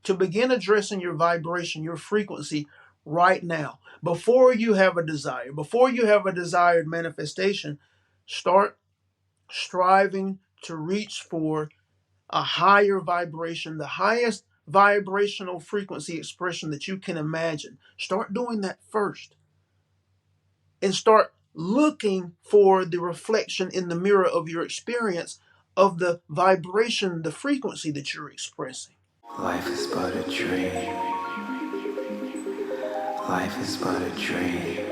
to begin addressing your vibration, your frequency right now. Before you have a desire, before you have a desired manifestation, start striving to reach for a higher vibration, the highest vibrational frequency expression that you can imagine. Start doing that first and start looking for the reflection in the mirror of your experience of the vibration, the frequency that you're expressing. Life is but a dream. Life is but a dream.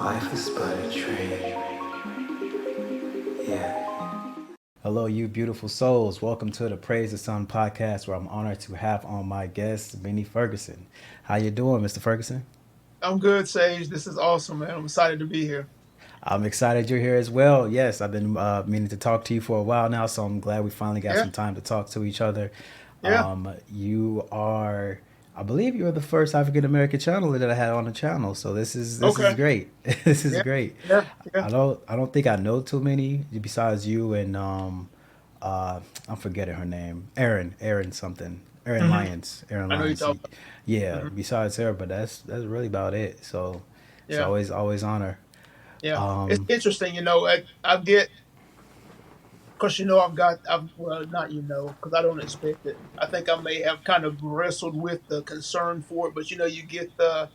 Life is but a dream. Yeah. Hello, you beautiful souls. Welcome to the Praise the Sun podcast, where I'm honored to have on my guest, Benny Ferguson. How you doing, Mr. Ferguson? I'm good, Sage. This is awesome, man. I'm excited to be here. I'm excited you're here as well. Yes, I've been meaning to talk to you for a while now, so I'm glad we finally got Yeah, some time to talk to each other. yeah. You are, I believe, you're the first African American channeler that I had on the channel, so this is Okay. great. This is Yeah, great. yeah, yeah. I don't think I know too many besides you and I'm forgetting her name, Erin something, Erin hmm Lyons, Erin I know you're Lyons. talking. Yeah, Hmm. besides her, but that's really about it. So it's Yeah, always honor. yeah. It's Um, interesting, I get, because I've well, not because I don't expect it. I think I may have kind of wrestled with the concern for it, but you get the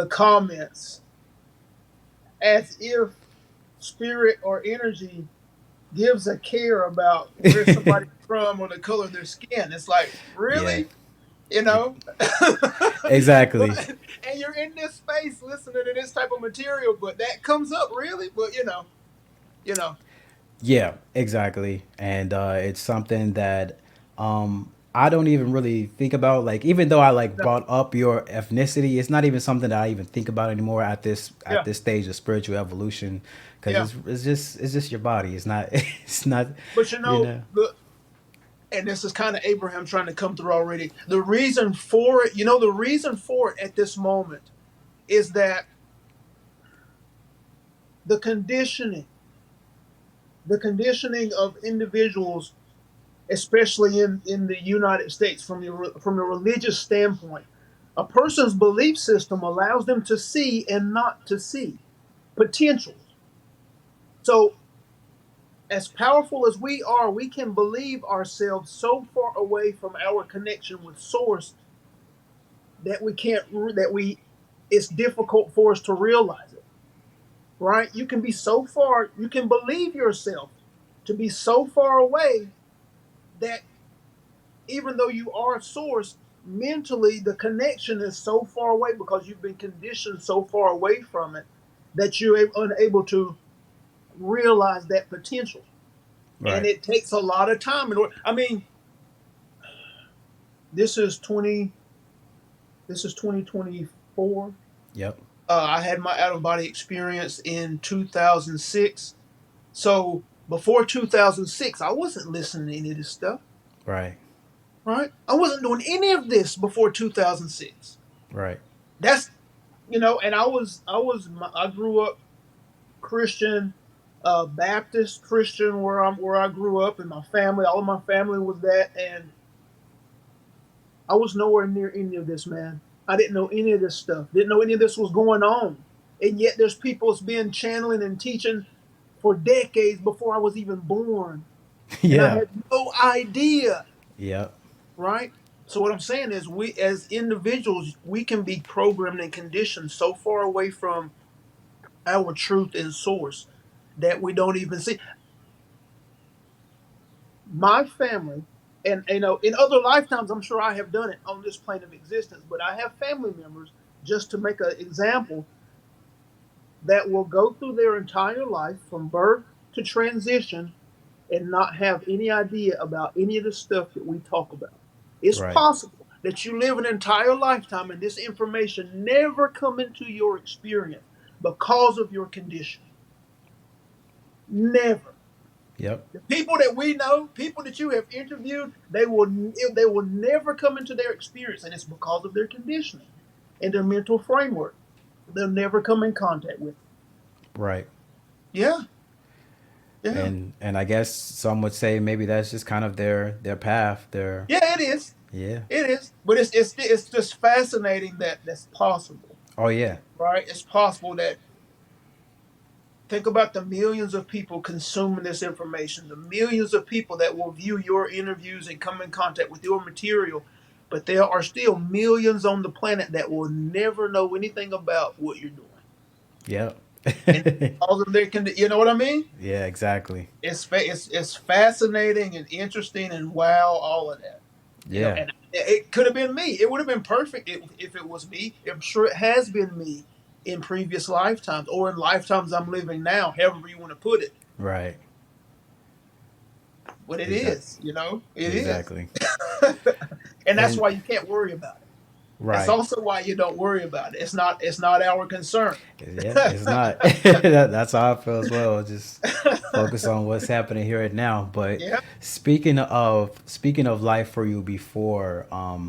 comments as if spirit or energy gives a care about where somebody's from or the color of their skin. It's like, yeah, really? You know? exactly. But and you're in this space listening to this type of material, but that comes up really? But you know. Yeah, exactly. And it's something that I don't even really think about. Like, even though I like No, brought up your ethnicity, it's not even something that I even think about anymore at this yeah, stage of spiritual evolution, because yeah. it's just your body. It's not it's not, But you know. and this is kind of Abraham trying to come through already. The reason for it at this moment is that the conditioning, the conditioning of individuals, especially in the United States, from a religious standpoint, a person's belief system allows them to see and not to see potentials. So, as powerful as we are, we can believe ourselves so far away from our connection with Source that we can't that we it's difficult for us to realize it. Right? You can be so far, you can believe yourself to be so far away that even though you are a source, mentally the connection is so far away because you've been conditioned so far away from it that you're unable to realize that potential. And Right. it takes a lot of time. I mean, this is 20. This is 2024. Yep. I had my out of body experience in 2006. So before 2006, I wasn't listening to any of this stuff. Right. Right? I wasn't doing any of this before 2006. Right. That's and I grew up Christian, Baptist Christian, where I grew up, and my family, all of my family was that, and I was nowhere near any of this, man. I didn't know any of this stuff. Didn't know any of this was going on, and yet there's people that's been channeling and teaching for decades before I was even born, and I Yeah. had no idea. Yep. Right? So what I'm saying is, we as individuals, we can be programmed and conditioned so far away from our truth and source that we don't even see. My family, and in other lifetimes, I'm sure I have done it on this plane of existence, but I have family members, just to make an example, that will go through their entire life from birth to transition and not have any idea about any of the stuff that we talk about. It's Right. possible that you live an entire lifetime and this information never come into your experience because of your condition. Never. Yep. The people that we know, people that you have interviewed, they will never come into their experience, and it's because of their conditioning and their mental framework. They'll never come in contact with it. Right. Yeah, Yeah. And I guess some would say maybe that's just kind of their path. Their Yeah, it is. yeah. It is. But it's just fascinating that that's possible, Oh yeah. right? It's possible that think about the millions of people consuming this information, the millions of people that will view your interviews and come in contact with your material, but there are still millions on the planet that will never know anything about what you're doing. Yep. And all of their you know what I mean? Yeah, exactly. It's fascinating and interesting and wow, all of that. Yeah. And it could have been me. It would have been perfect if it was me. I'm sure it has been me in previous lifetimes or in lifetimes I'm living now, however you want to put it. Right. But it Exactly. is, it is. Exactly. And that's And why you can't worry about it. That's right. also why you don't worry about it. It's not our concern. Yeah, it's not. That's how I feel as well. Just focus on what's happening here and now. But Yeah, speaking of life for you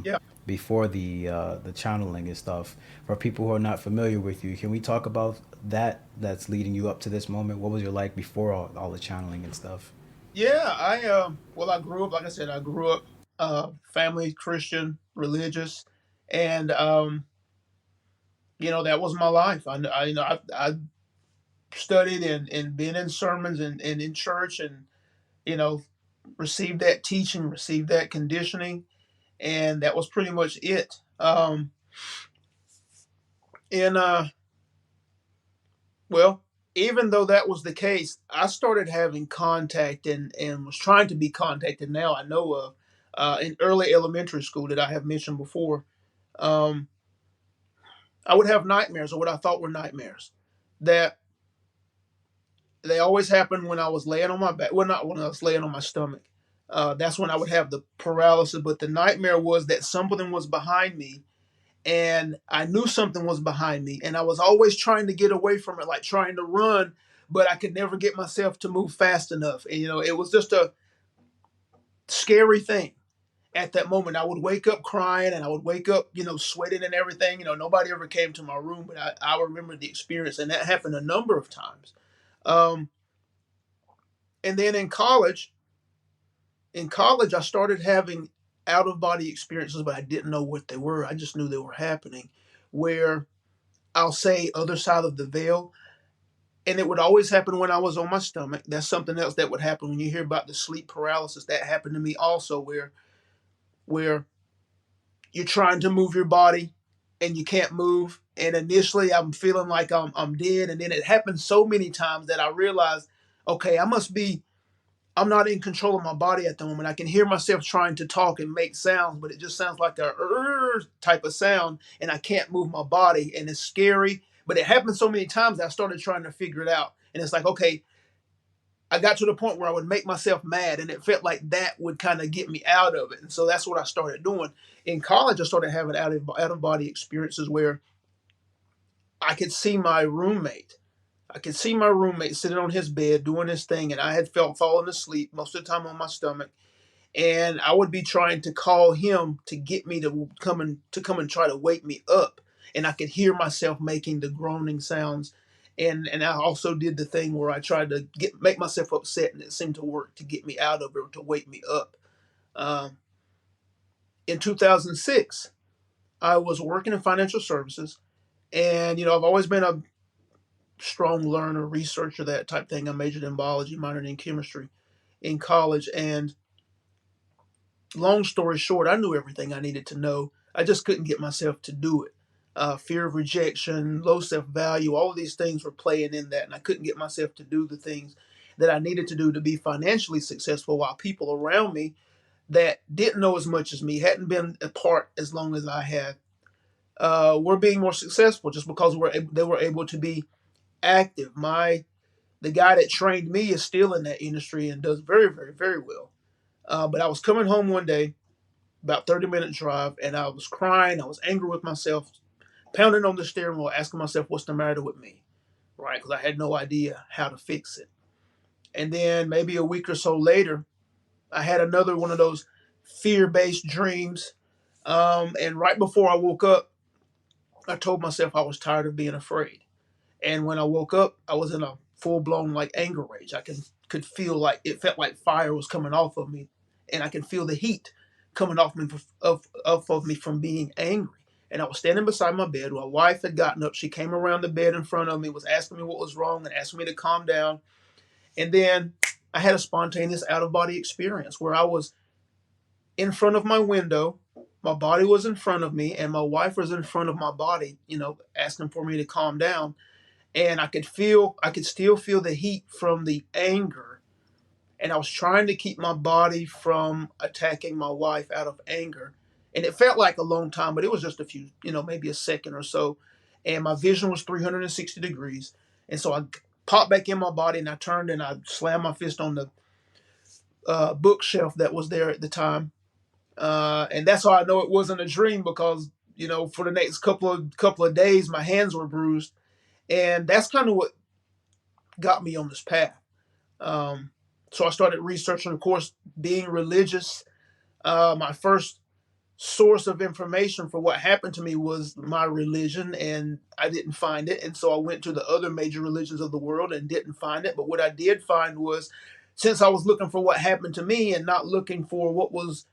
yeah, before the channeling and stuff, for people who are not familiar with you, can we talk about that's leading you up to this moment? What was your life before all the channeling and stuff? yeah. I grew up, like I said, I grew up family Christian, religious, and that was my life. I studied and been in sermons and in church and you know received that teaching, received that conditioning, and that was pretty much it. And Well, even though that was the case, I started having contact and was trying to be contacted. Now I know of in early elementary school that I have mentioned before. Um, I would have nightmares or what I thought were nightmares that they always happened when I was laying on my back. Well, not when I was laying on my stomach. That's when I would have the paralysis. But the nightmare was that something was behind me, and I knew something was behind me, and I was always trying to get away from it, like trying to run, but I could never get myself to move fast enough. And it was just a scary thing. At that moment, I would wake up crying, and I would wake up, sweating and everything. Nobody ever came to my room, but I remember the experience, and that happened a number of times. Um, and then in college, I started having out of body experiences, but I didn't know what they were. I just knew they were happening. Where I'll say other side of the veil, and it would always happen when I was on my stomach. That's something else that would happen when you hear about the sleep paralysis. That happened to me also, where you're trying to move your body and you can't move. And initially, I'm feeling like I'm dead, and then it happened so many times that I realized, okay, I'm not in control of my body at the moment. I can hear myself trying to talk and make sounds, but it just sounds like a type of sound, and I can't move my body, and it's scary. But it happened so many times that I started trying to figure it out, and it's like, okay, I got to the point where I would make myself mad, and it felt like that would kind of get me out of it, and so that's what I started doing. In college, I started having out of body experiences where I could see my roommate. I could see my roommate sitting on his bed doing his thing, and I had felt falling asleep most of the time on my stomach. And I would be trying to call him to get me to come and try to wake me up. And I could hear myself making the groaning sounds. And I also did the thing where I tried to make myself upset, and it seemed to work to get me out of it or to wake me up. Um, in 2006, I was working in financial services, and I've always been a strong learner, researcher, that type thing. I majored in biology, minored in chemistry in college, and long story short, I knew everything I needed to know. I just couldn't get myself to do it. Fear of rejection, low self value, all of these things were playing in that, and I couldn't get myself to do the things that I needed to do to be financially successful. While people around me that didn't know as much as me, hadn't been apart as long as I had, were being more successful just because they were able to be active. The guy that trained me is still in that industry and does very, very, very well. But I was coming home one day, about 30-minute drive, and I was crying. I was angry with myself, pounding on the steering wheel, asking myself, what's the matter with me? Right? Because I had no idea how to fix it. And then maybe a week or so later, I had another one of those fear based dreams. And right before I woke up, I told myself I was tired of being afraid. And when I woke up, I was in a full blown like anger rage. I can could feel like it felt like fire was coming off of me, and I could feel the heat coming off of me from being angry. And I was standing beside my bed. My wife had gotten up. She came around the bed in front of me, was asking me what was wrong, and asking me to calm down. And then I had a spontaneous out of body experience where I was in front of my window. My body was in front of me, and my wife was in front of my body, asking for me to calm down. And I could still feel the heat from the anger. And I was trying to keep my body from attacking my wife out of anger. And it felt like a long time, but it was just a few, maybe a second or so. And my vision was 360 degrees. And so I popped back in my body, and I turned and I slammed my fist on the bookshelf that was there at the time. And that's how I know it wasn't a dream, because for the next couple of days my hands were bruised, and that's kind of what got me on this path. Um, so I started researching, of course, being religious. My first source of information for what happened to me was my religion, and I didn't find it. And so I went to the other major religions of the world and didn't find it. But what I did find was, since I was looking for what happened to me and not looking for what was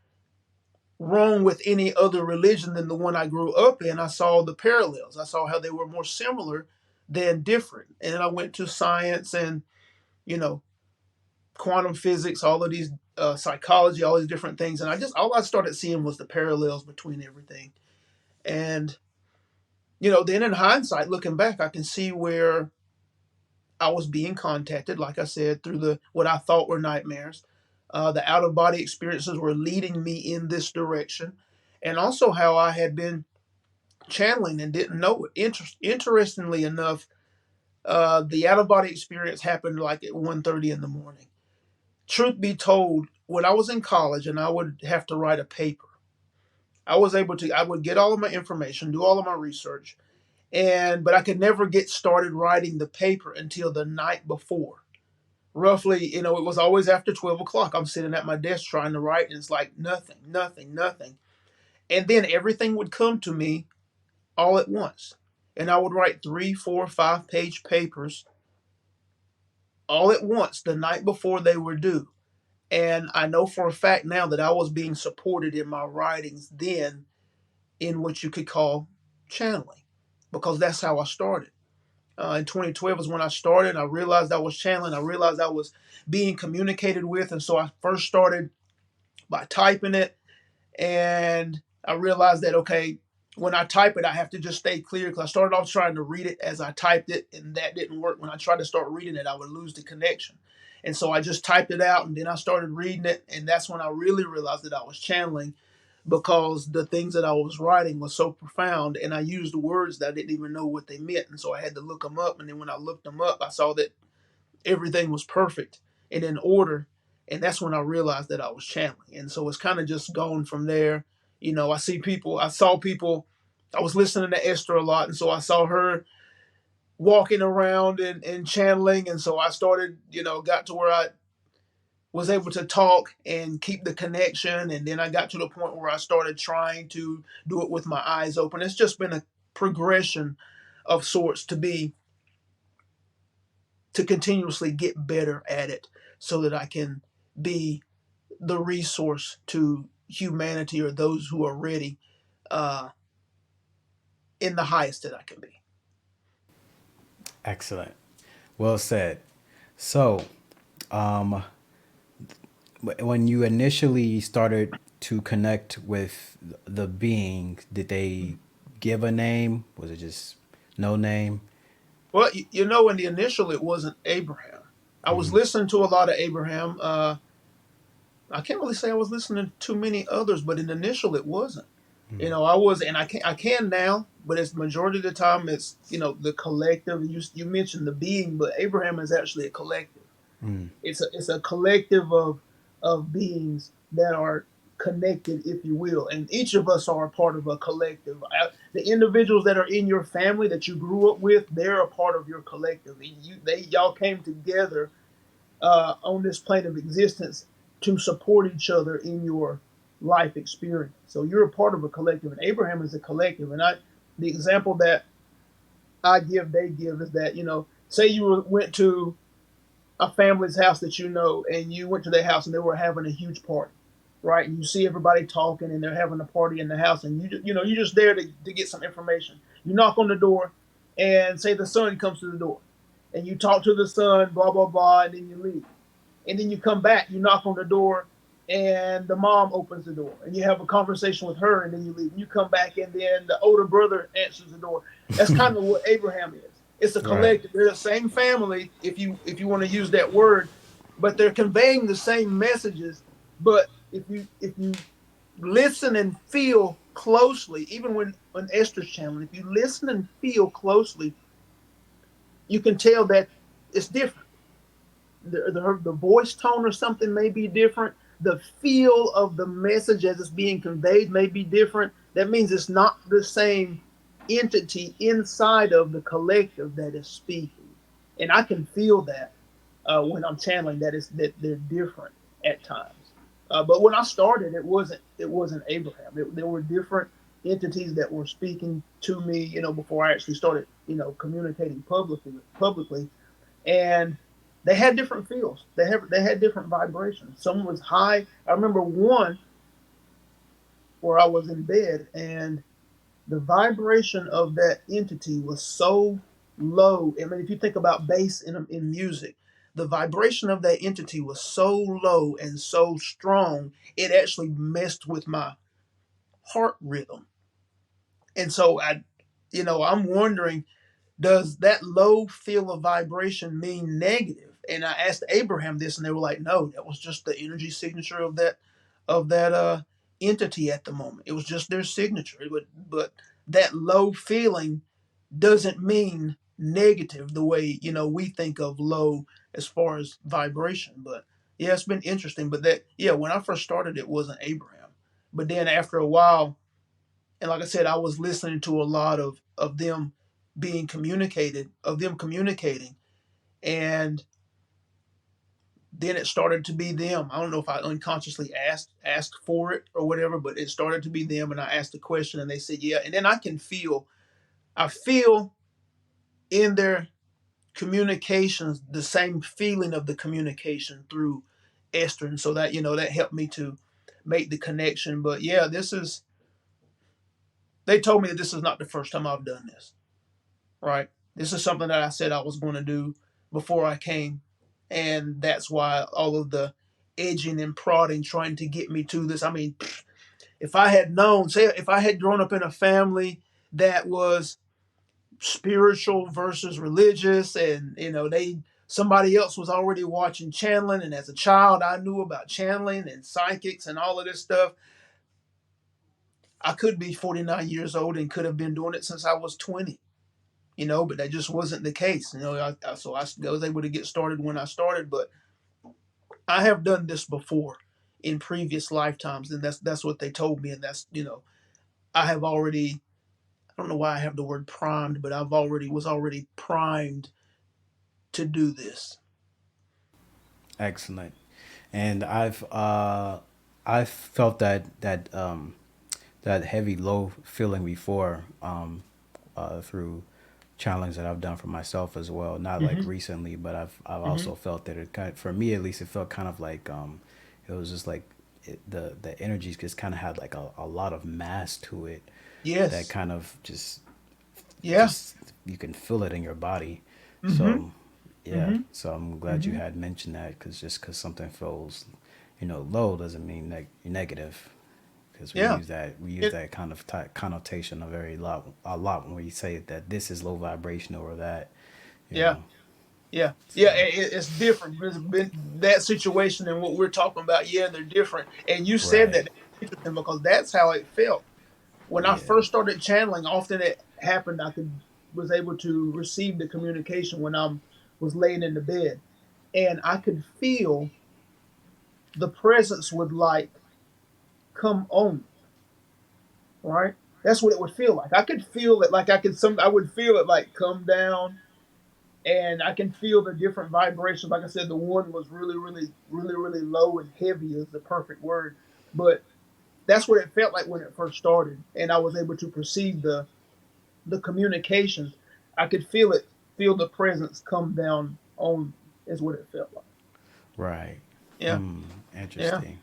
wrong with any other religion than the one I grew up in, I saw the parallels. I saw how they were more similar than different. And I went to science and, you know, quantum physics, all of these psychology, all these different things. And all I started seeing was the parallels between everything. And, then in hindsight, looking back, I can see where I was being contacted, like I said, through the what I thought were nightmares. The out of body experiences were leading me in this direction, and also how I had been channeling and didn't know it. Interestingly enough, the out of body experience happened like at 1:30 in the morning. Truth be told, when I was in college and I would have to write a paper, I would get all of my information, do all of my research, but I could never get started writing the paper until the night before. Roughly, it was always after 12 o'clock. I'm sitting at my desk trying to write, and it's like nothing, nothing, nothing. And then everything would come to me all at once. And I would write 3, 4, 5 page papers all at once the night before they were due. And I know for a fact now that I was being supported in my writings then in what you could call channeling, because that's how I started. In 2012 is when I started. I realized I was channeling. I realized I was being communicated with. And so I first started by typing it. And I realized that, okay, when I type it, I have to just stay clear, because I started off trying to read it as I typed it, and that didn't work. When I tried to start reading it, I would lose the connection. And so I just typed it out, and then I started reading it. And that's when I really realized that I was channeling, because the things that I was writing was so profound, and I used words that I didn't even know what they meant. And so I had to look them up. And then when I looked them up, I saw that everything was perfect and in order. And that's when I realized that I was channeling. And so it's kind of just gone from there. I saw people, I was listening to Esther a lot. And so I saw her walking around and channeling. And so I started, got to where I was able to talk and keep the connection. And then I got to the point where I started trying to do it with my eyes open. It's just been a progression of sorts to continuously get better at it, so that I can be the resource to humanity, or those who are ready, uh, in the highest that I can be. Excellent. Well said. So, um, when you initially started to connect with the being, did they give a name? Was it just no name? Well, in the initial, it wasn't Abraham. I was listening to a lot of Abraham. I can't really say I was listening to too many others, but in the initial, it wasn't. I was, and I can now, but it's majority of the time it's the collective. You mentioned the being, but Abraham is actually a collective. Mm. It's a collective of beings that are connected, if you will, and each of us are a part of a collective. The individuals that are in your family that you grew up with, they're a part of your collective. Y'all came together on this plane of existence to support each other in your life experience. So you're a part of a collective, and Abraham is a collective. And the example that I give, they give, is that say you went to a family's house that you know, and you went to their house and they were having a huge party, right? And you see everybody talking and they're having a party in the house, and you're just there to get some information. You knock on the door, and say the son comes to the door, and you talk to the son, blah blah blah, and then you leave, and then you come back, you knock on the door, and the mom opens the door, and you have a conversation with her, and then you leave. And you come back, and then the older brother answers the door. That's kind of what Abraham is. It's a Right. collective. They're the same family, if you want to use that word, but they're conveying the same messages. But if you listen and feel closely, even when Esther's channeling, if you listen and feel closely, you can tell that it's different. The voice tone or something may be different. The feel of the message as it's being conveyed may be different. That means it's not the same entity inside of the collective that is speaking. And I can feel that when I'm channeling, that they're different at times. But when I started, it wasn't Abraham. There were different entities that were speaking to me, before I actually started, communicating publicly, and they had different feels. They had different vibrations. Some was high. I remember one where I was in bed, and the vibration of that entity was so low. I mean, if you think about bass in music, the vibration of that entity was so low and so strong, it actually messed with my heart rhythm. And so I'm wondering, does that low feel of vibration mean negative? And I asked Abraham this, and they were like, no, that was just the energy signature of that entity at the moment. It was just their signature. But that low feeling doesn't mean negative the way we think of low as far as vibration. But yeah, it's been interesting. But that yeah, when I first started, it wasn't Abraham. But then after a while, and like I said, I was listening to a lot of them being communicated, of them communicating, and then it started to be them. I don't know if I unconsciously asked for it or whatever, but it started to be them, and I asked the question, and they said yeah, and then I feel in their communications the same feeling of the communication through Esther, and so that helped me to make the connection. But yeah, they told me that this is not the first time I've done this, right? This is something that I said I was going to do before I came, and that's why all of the edging and prodding, trying to get me to this. I mean, if I had known, say, if I had grown up in a family that was spiritual versus religious, and they somebody else was already watching channeling, and as a child I knew about channeling and psychics and all of this stuff, I could be 49 years old and could have been doing it since I was 20. But that just wasn't the case. So I was able to get started when I started, but I have done this before in previous lifetimes, and that's what they told me, and I have already. I don't know why I have the word primed, but I was already primed to do this. Excellent. And I've felt that heavy low feeling before, through challenge that I've done for myself as well. Not like Mm-hmm. recently, but I've Mm-hmm. also felt that it kind of, for me at least, it felt kind of like, it was just like the energies just kind of had like a lot of mass to it, that Yes. kind of just Yeah. just you can feel it in your body. Mm-hmm. So yeah, Mm-hmm. so I'm glad you Mm-hmm. had mentioned that, because just because something feels, low doesn't mean negative, because Yeah. we use It. that kind of connotation a lot when we say that this is low vibrational or that, you Yeah. know. Yeah. Yeah. So It's different. It's been that situation and what we're talking about. Yeah, they're different. And you said right, that. That's interesting because that's how it felt when I yeah, first started channeling. Often it happened. I was able to receive the communication when I was laying in the bed, and I could feel the presence would like come on me. Right. That's what it would feel like. I could feel it like I would feel it like come down, and I can feel the different vibrations. Like I said, the one was really, really, really, really low and heavy is the perfect word. But that's what it felt like when it first started, and I was able to perceive the communications. I could feel the presence come down on me. is what it felt like. Right. Yeah, Hmm. yeah, Interesting.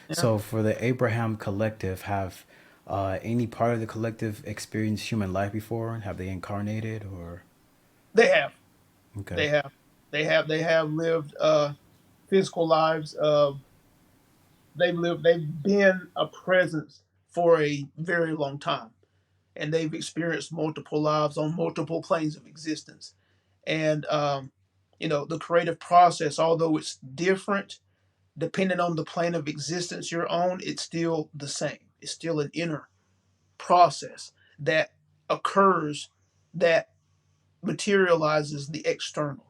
yeah. So for the Abraham Collective, have any part of the collective experienced human life before? Have they incarnated or? They have, Okay. they have, they have lived physical lives. They've been a presence for a very long time, and they've experienced multiple lives on multiple planes of existence. And the creative process, although it's different depending on the plane of existence you're on, it's still the same. It's still an inner process that occurs, that materializes the external.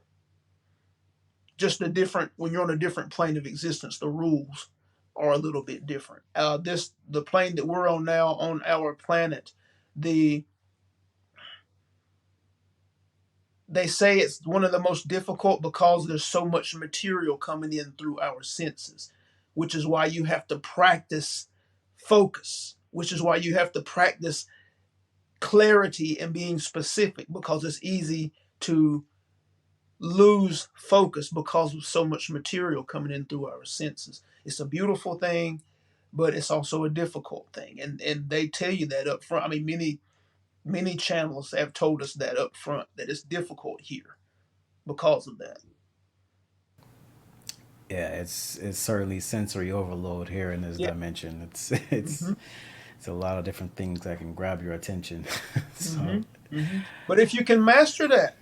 Just a different when you're on a different plane of existence, the rules are a little bit different. The plane that we're on now on our planet, the they say it's one of the most difficult because there's so much material coming in through our senses, which is why you have to practice focus, which is why you have to practice clarity and being specific, because it's easy to lose focus because of so much material coming in through our senses. It's a beautiful thing, but it's also a difficult thing. And they tell you that up front. I mean, many channels have told us that up front, that it's difficult here because of that. Yeah, it's certainly sensory overload here in this Yeah. dimension. It's Hmm. it's a lot of different things that can grab your attention. Hmm. So, Hmm. But if you can master that,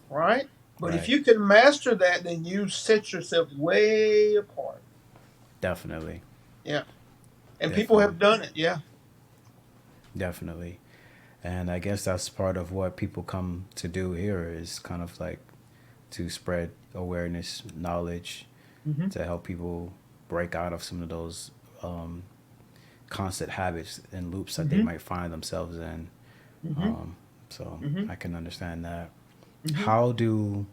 right? But if right, you can master that, then you set yourself way apart. definitely, Yeah. And people definitely, have done it. Yeah. definitely. And I guess that's part of what people come to do here is kind of like to spread awareness, knowledge, Hmm. to help people break out of some of those constant habits and loops that they Hmm. might find themselves in. Hmm. Um, so Hmm. I can understand that. Hmm. How do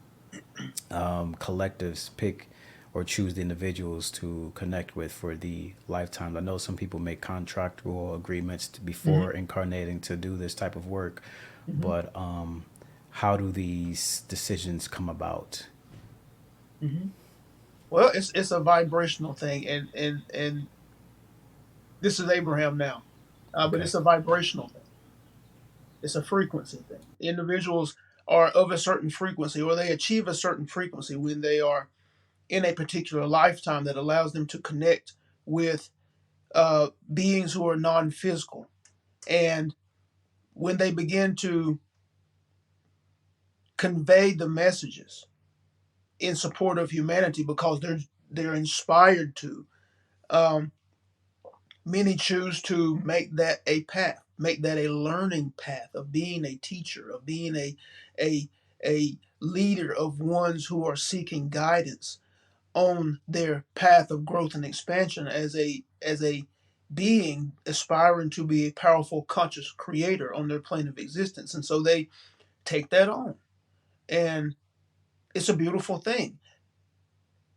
collectives pick or choose the individuals to connect with for the lifetime? I know some people make contractual agreements Hmm. before incarnating to do this type of work, Hmm. but how do these decisions come about? Hmm. Well, it's a vibrational thing, and this is Abraham now, but Okay. it's a vibrational thing. It's a frequency thing. Individuals are of a certain frequency, or they achieve a certain frequency when they are in a particular lifetime that allows them to connect with beings who are non-physical. And when they begin to convey the messages in support of humanity, because they're inspired to, um, many choose to make that a path, make that a learning path of being a teacher, of being a a leader of ones who are seeking guidance on their path of growth and expansion as a being aspiring to be a powerful conscious creator on their plane of existence. And so they take that on, and it's a beautiful thing.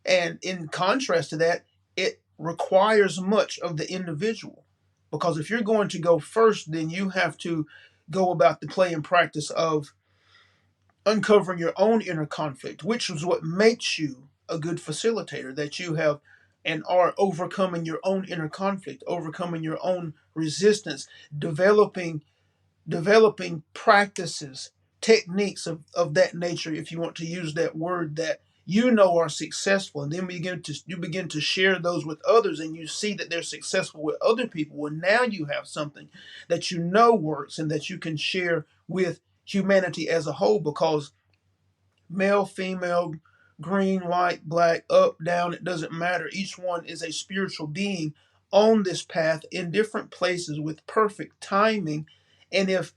And in contrast to that, it requires much of the individual, because if you're going to go first, then you have to go about the play and practice of uncovering your own inner conflict, which is what makes you a good facilitator, that you have and are overcoming your own inner conflict, overcoming your own resistance, developing practices, techniques of that nature, if you want to use that word, that are successful, and then you begin to share those with others, and you see that they're successful with other people, and now you have something that works and that you can share with humanity as a whole, because male, female, green, white, black, up, down, it doesn't matter. Each one is a spiritual being on this path in different places with perfect timing. And if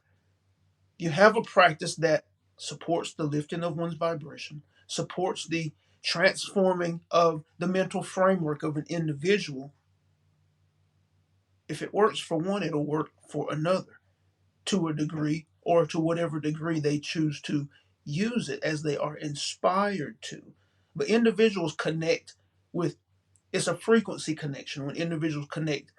you have a practice that supports the lifting of one's vibration, supports the transforming of the mental framework of an individual, if it works for one, it'll work for another to a degree, or to whatever degree they choose to use it as they are inspired to. But individuals connect with, it's a frequency connection when individuals connect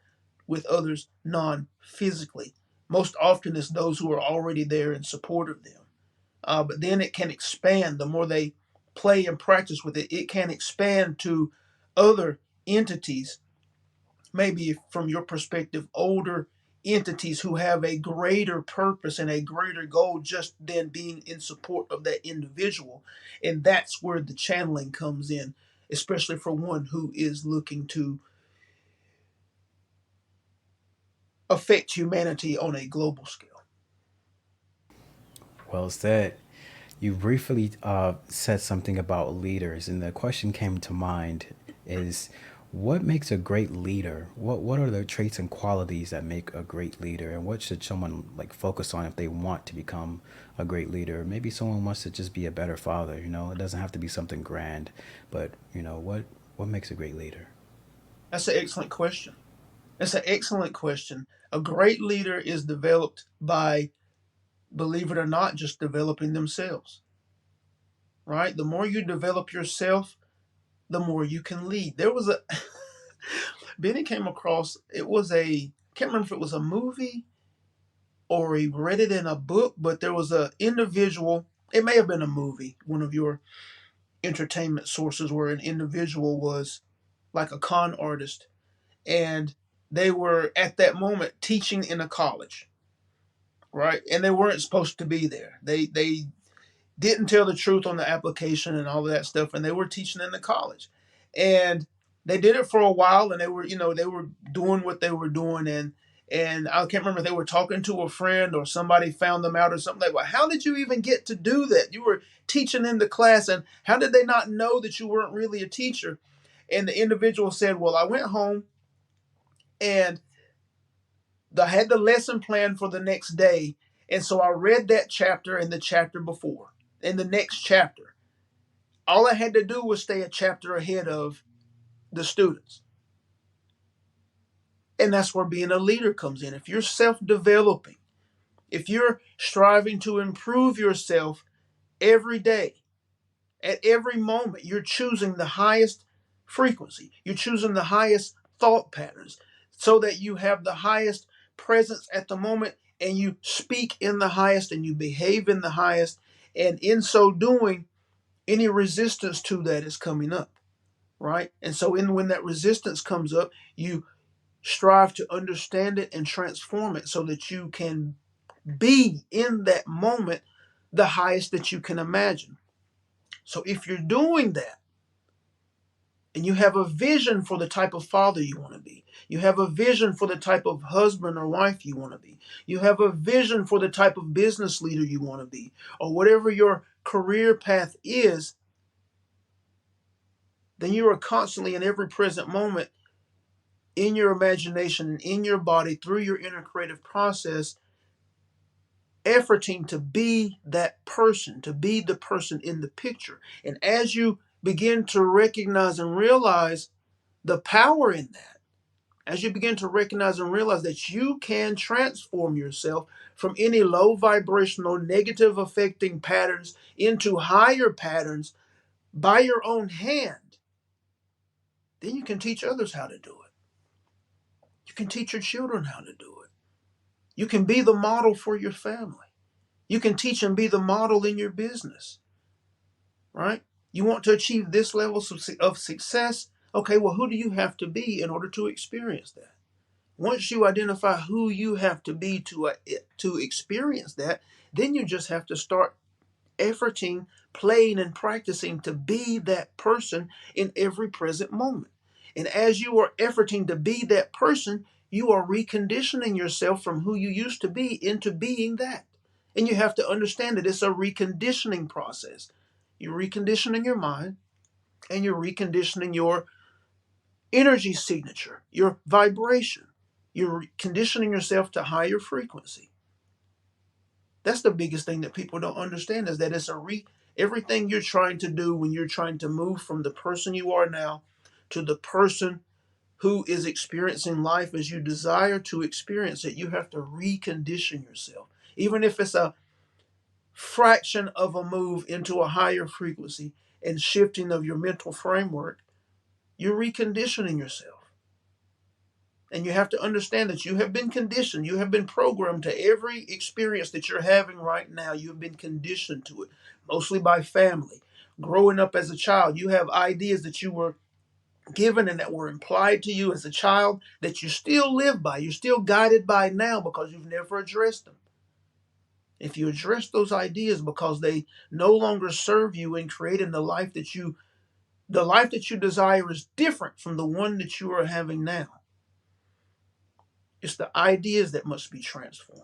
with others non physically. Most often, it's those who are already there in support of them. But then it can expand the more they play and practice with it, it can expand to other entities, maybe from your perspective, older entities who have a greater purpose and a greater goal just than being in support of that individual. And that's where the channeling comes in, especially for one who is looking to affect humanity on a global scale. Well said. You briefly said something about leaders, and the question came to mind is what makes a great leader? What are the traits and qualities that make a great leader, and what should someone like focus on if they want to become a great leader? Maybe someone wants to just be a better father. You know, it doesn't have to be something grand, but you know what makes a great leader? That's an excellent question. That's an excellent question. A great leader is developed by, believe it or not, just developing themselves, right? The more you develop yourself, the more you can lead. There was a Benny came across, it was a, can't remember if it was a movie or he read it in a book, but there was a individual, it may have been a movie, one of your entertainment sources, where an individual was like a con artist, and they were at that moment teaching in a college, right? And they weren't supposed to be there. They didn't tell the truth on the application and all of that stuff, and they were teaching in the college, and they did it for a while, and they were, they were doing what they were doing, and I can't remember if they were talking to a friend or somebody found them out or something like, well, how did you even get to do that? You were teaching in the class, and how did they not know that you weren't really a teacher? And the individual said, well, I went home and I had the lesson plan for the next day, and so I read that chapter and the chapter before and the next chapter. All I had to do was stay a chapter ahead of the students. And that's where being a leader comes in. If you're self developing, if you're striving to improve yourself every day, at every moment, you're choosing the highest frequency, you're choosing the highest thought patterns so that you have the highest presence at the moment, and you speak in the highest and you behave in the highest. And in so doing, any resistance to that is coming up, right? And so when that resistance comes up, you strive to understand it and transform it so that you can be in that moment the highest that you can imagine. So if you're doing that and you have a vision for the type of father you want to be, you have a vision for the type of husband or wife you want to be, you have a vision for the type of business leader you want to be, or whatever your career path is, then you are constantly in every present moment in your imagination and in your body through your inner creative process, efforting to be that person, to be the person in the picture. And as you begin to recognize and realize the power in that, as you begin to recognize and realize that you can transform yourself from any low vibrational, negative affecting patterns into higher patterns by your own hand, then you can teach others how to do it. You can teach your children how to do it. You can be the model for your family. You can teach and be the model in your business, right? You want to achieve this level of success. Okay, well, who do you have to be in order to experience that? Once you identify who you have to be to experience that, then you just have to start efforting, playing, and practicing to be that person in every present moment. And as you are efforting to be that person, you are reconditioning yourself from who you used to be into being that. And you have to understand that it's a reconditioning process. You're reconditioning your mind and you're reconditioning your energy signature, your vibration. You're conditioning yourself to higher frequency. That's the biggest thing that people don't understand, is that it's everything you're trying to do when you're trying to move from the person you are now to the person who is experiencing life as you desire to experience it. You have to recondition yourself. Even if it's a fraction of a move into a higher frequency and shifting of your mental framework, you're reconditioning yourself. And you have to understand that you have been conditioned, you have been programmed to every experience that you're having right now. You have been conditioned to it, mostly by family, Growing up as a child, you have ideas that you were given and that were implied to you as a child that you still live by, you're still guided by now because you've never addressed them. If you address those ideas because they no longer serve you in creating the life that you desire is different from the one that you are having now. It's the ideas that must be transformed.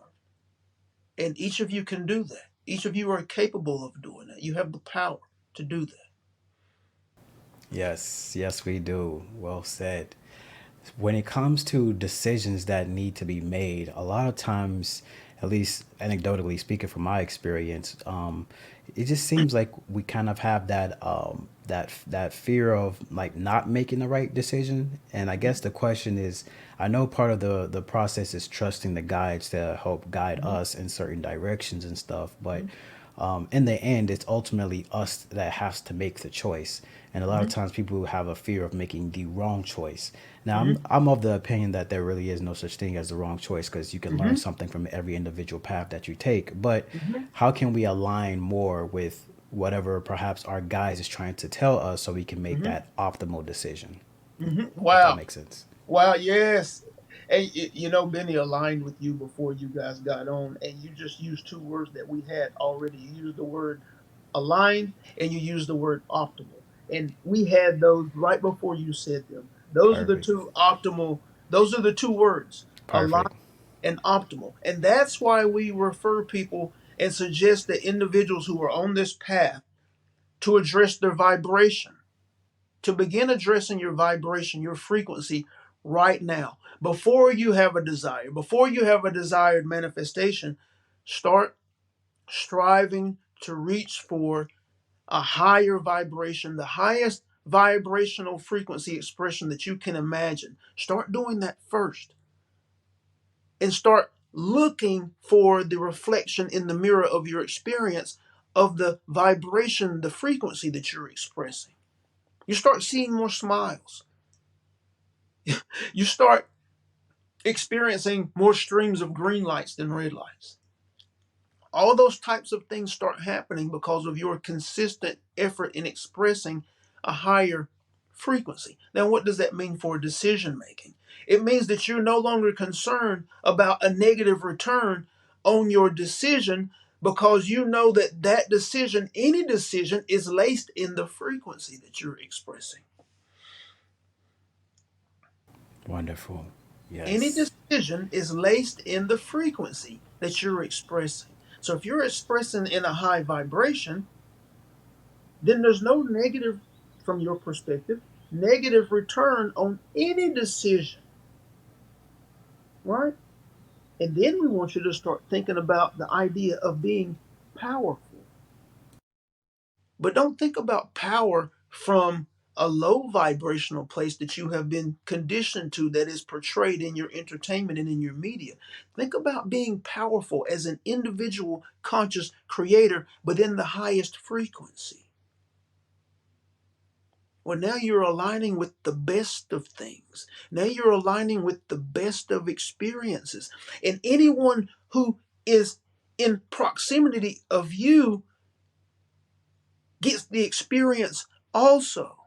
And each of you can do that. Each of you are capable of doing that. You have the power to do that. Yes, yes, we do. Well said. When it comes to decisions that need to be made, a lot of times, at least anecdotally speaking from my experience, it just seems like we kind of have that fear of like not making the right decision. And I guess the question is, I know part of the process is trusting the guides to help guide Mhm, us in certain directions and stuff, but mhm, in the end, it's ultimately us that has to make the choice. And a lot of mhm, times, people have a fear of making the wrong choice. Now, mhm, I'm of the opinion that there really is no such thing as the wrong choice because you can learn mhm, something from every individual path that you take. But mhm, how can we align more with whatever perhaps our guides is trying to tell us so we can make mhm, that optimal decision? mhm. If that Wow. makes sense. Wow, yes. And Benny aligned with you before you guys got on, and you just used two words that we had already. You used the word aligned and you used the word optimal. And we had those right before you said them. Perfect. Those are the two words, aligned Perfect. and optimal. And that's why we refer people and suggest that individuals who are on this path to address their vibration, to begin addressing your vibration, your frequency right now. Before you have a desire, before you have a desired manifestation, start striving to reach for a higher vibration, the highest vibrational frequency expression that you can imagine. Start doing that first and start looking for the reflection in the mirror of your experience of the vibration, the frequency that you're expressing. You start seeing more smiles. You start experiencing more streams of green lights than red lights. All those types of things start happening because of your consistent effort in expressing a higher frequency. Now, what does that mean for decision making? It means that you're no longer concerned about a negative return on your decision because you know that that decision, any decision, is laced in the frequency that you're expressing. Wonderful. Any Yes. decision is laced in the frequency that you're expressing. So if you're expressing in a high vibration, then there's no negative, from your perspective, negative return on any decision, right? And then we want you to start thinking about the idea of being powerful. But don't think about power from a low vibrational place that you have been conditioned to, that is portrayed in your entertainment and in your media. Think about being powerful as an individual conscious creator, but in the highest frequency. Well, now you're aligning with the best of things. Now you're aligning with the best of experiences. And anyone who is in proximity of you gets the experience also.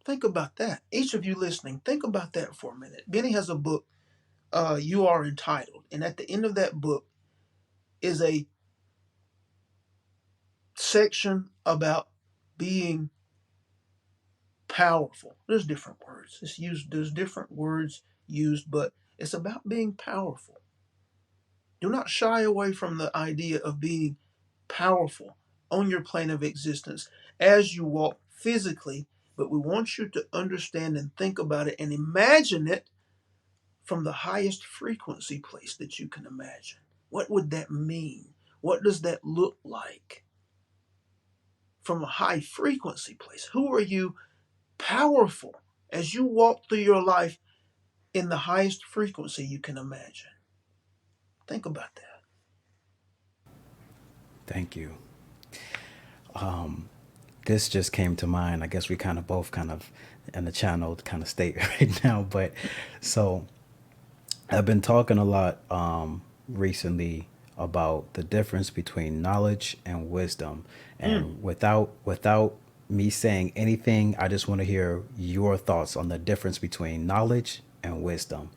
Think about that. Each of you listening, think about that for a minute. Benny has a book, You Are Entitled. And at the end of that book is a section about being powerful. There's different words. There's different words used, but it's about being powerful. Do not shy away from the idea of being powerful on your plane of existence as you walk physically, but we want you to understand and think about it and imagine it from the highest frequency place that you can imagine. What would that mean? What does that look like from a high frequency place? Who are you powerful as you walk through your life in the highest frequency you can imagine? Think about that. Thank you. This just came to mind. I guess we kind of both kind of in the channel kind of state right now. But so I've been talking a lot recently about the difference between knowledge and wisdom. Mm. And without me saying anything, I just want to hear your thoughts on the difference between knowledge and wisdom.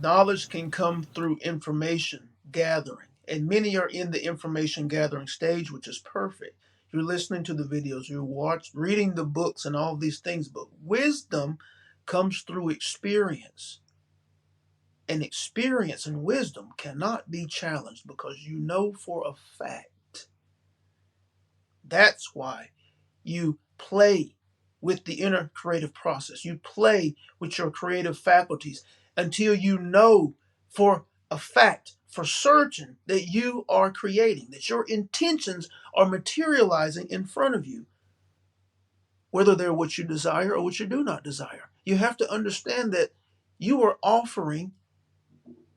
Knowledge can come through information gathering, and many are in the information gathering stage, which is perfect. You're listening to the videos, reading the books, and all these things. But wisdom comes through experience, and experience and wisdom cannot be challenged because you know for a fact. That's why you play with the inner creative process. You play with your creative faculties until you know for a fact, for certain, that you are creating, that your intentions are materializing in front of you, whether they're what you desire or what you do not desire. You have to understand that you are offering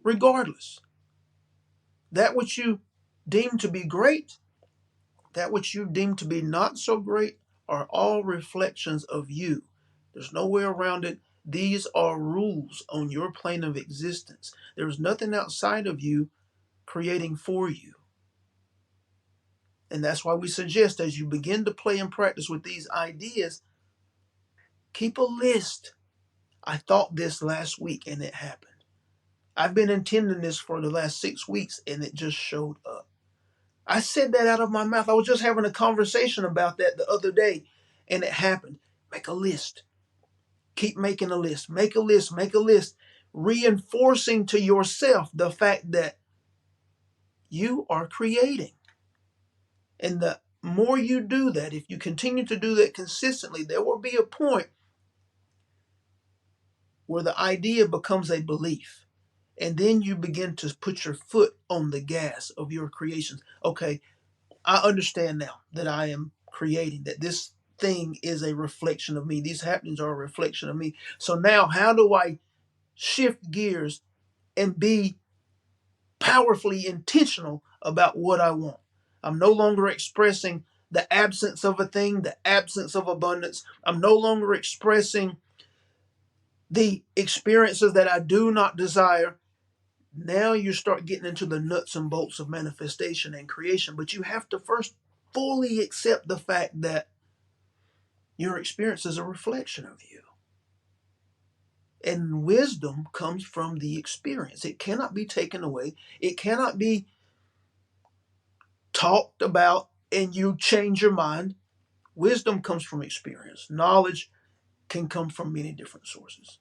regardless. That which you deem to be great, that which you deem to be not so great, are all reflections of you. There's no way around it. These are rules on your plane of existence. There's nothing outside of you creating for you. And that's why we suggest, as you begin to play and practice with these ideas, keep a list. I thought this last week and it happened. I've been intending this for the last 6 weeks and it just showed up. I said that out of my mouth. I was just having a conversation about that the other day, and it happened. Make a list. Keep making a list. Make a list. Make a list. Reinforcing to yourself the fact that you are creating. And the more you do that, if you continue to do that consistently, there will be a point where the idea becomes a belief. And then you begin to put your foot on the gas of your creations. Okay, I understand now that I am creating, that this thing is a reflection of me. These happenings are a reflection of me. So now, how do I shift gears and be powerfully intentional about what I want? I'm no longer expressing the absence of a thing, the absence of abundance. I'm no longer expressing the experiences that I do not desire. Now you start getting into the nuts and bolts of manifestation and creation, but you have to first fully accept the fact that your experience is a reflection of you. And wisdom comes from the experience. It cannot be taken away. It cannot be talked about and you change your mind. Wisdom comes from experience. Knowledge can come from many different sources.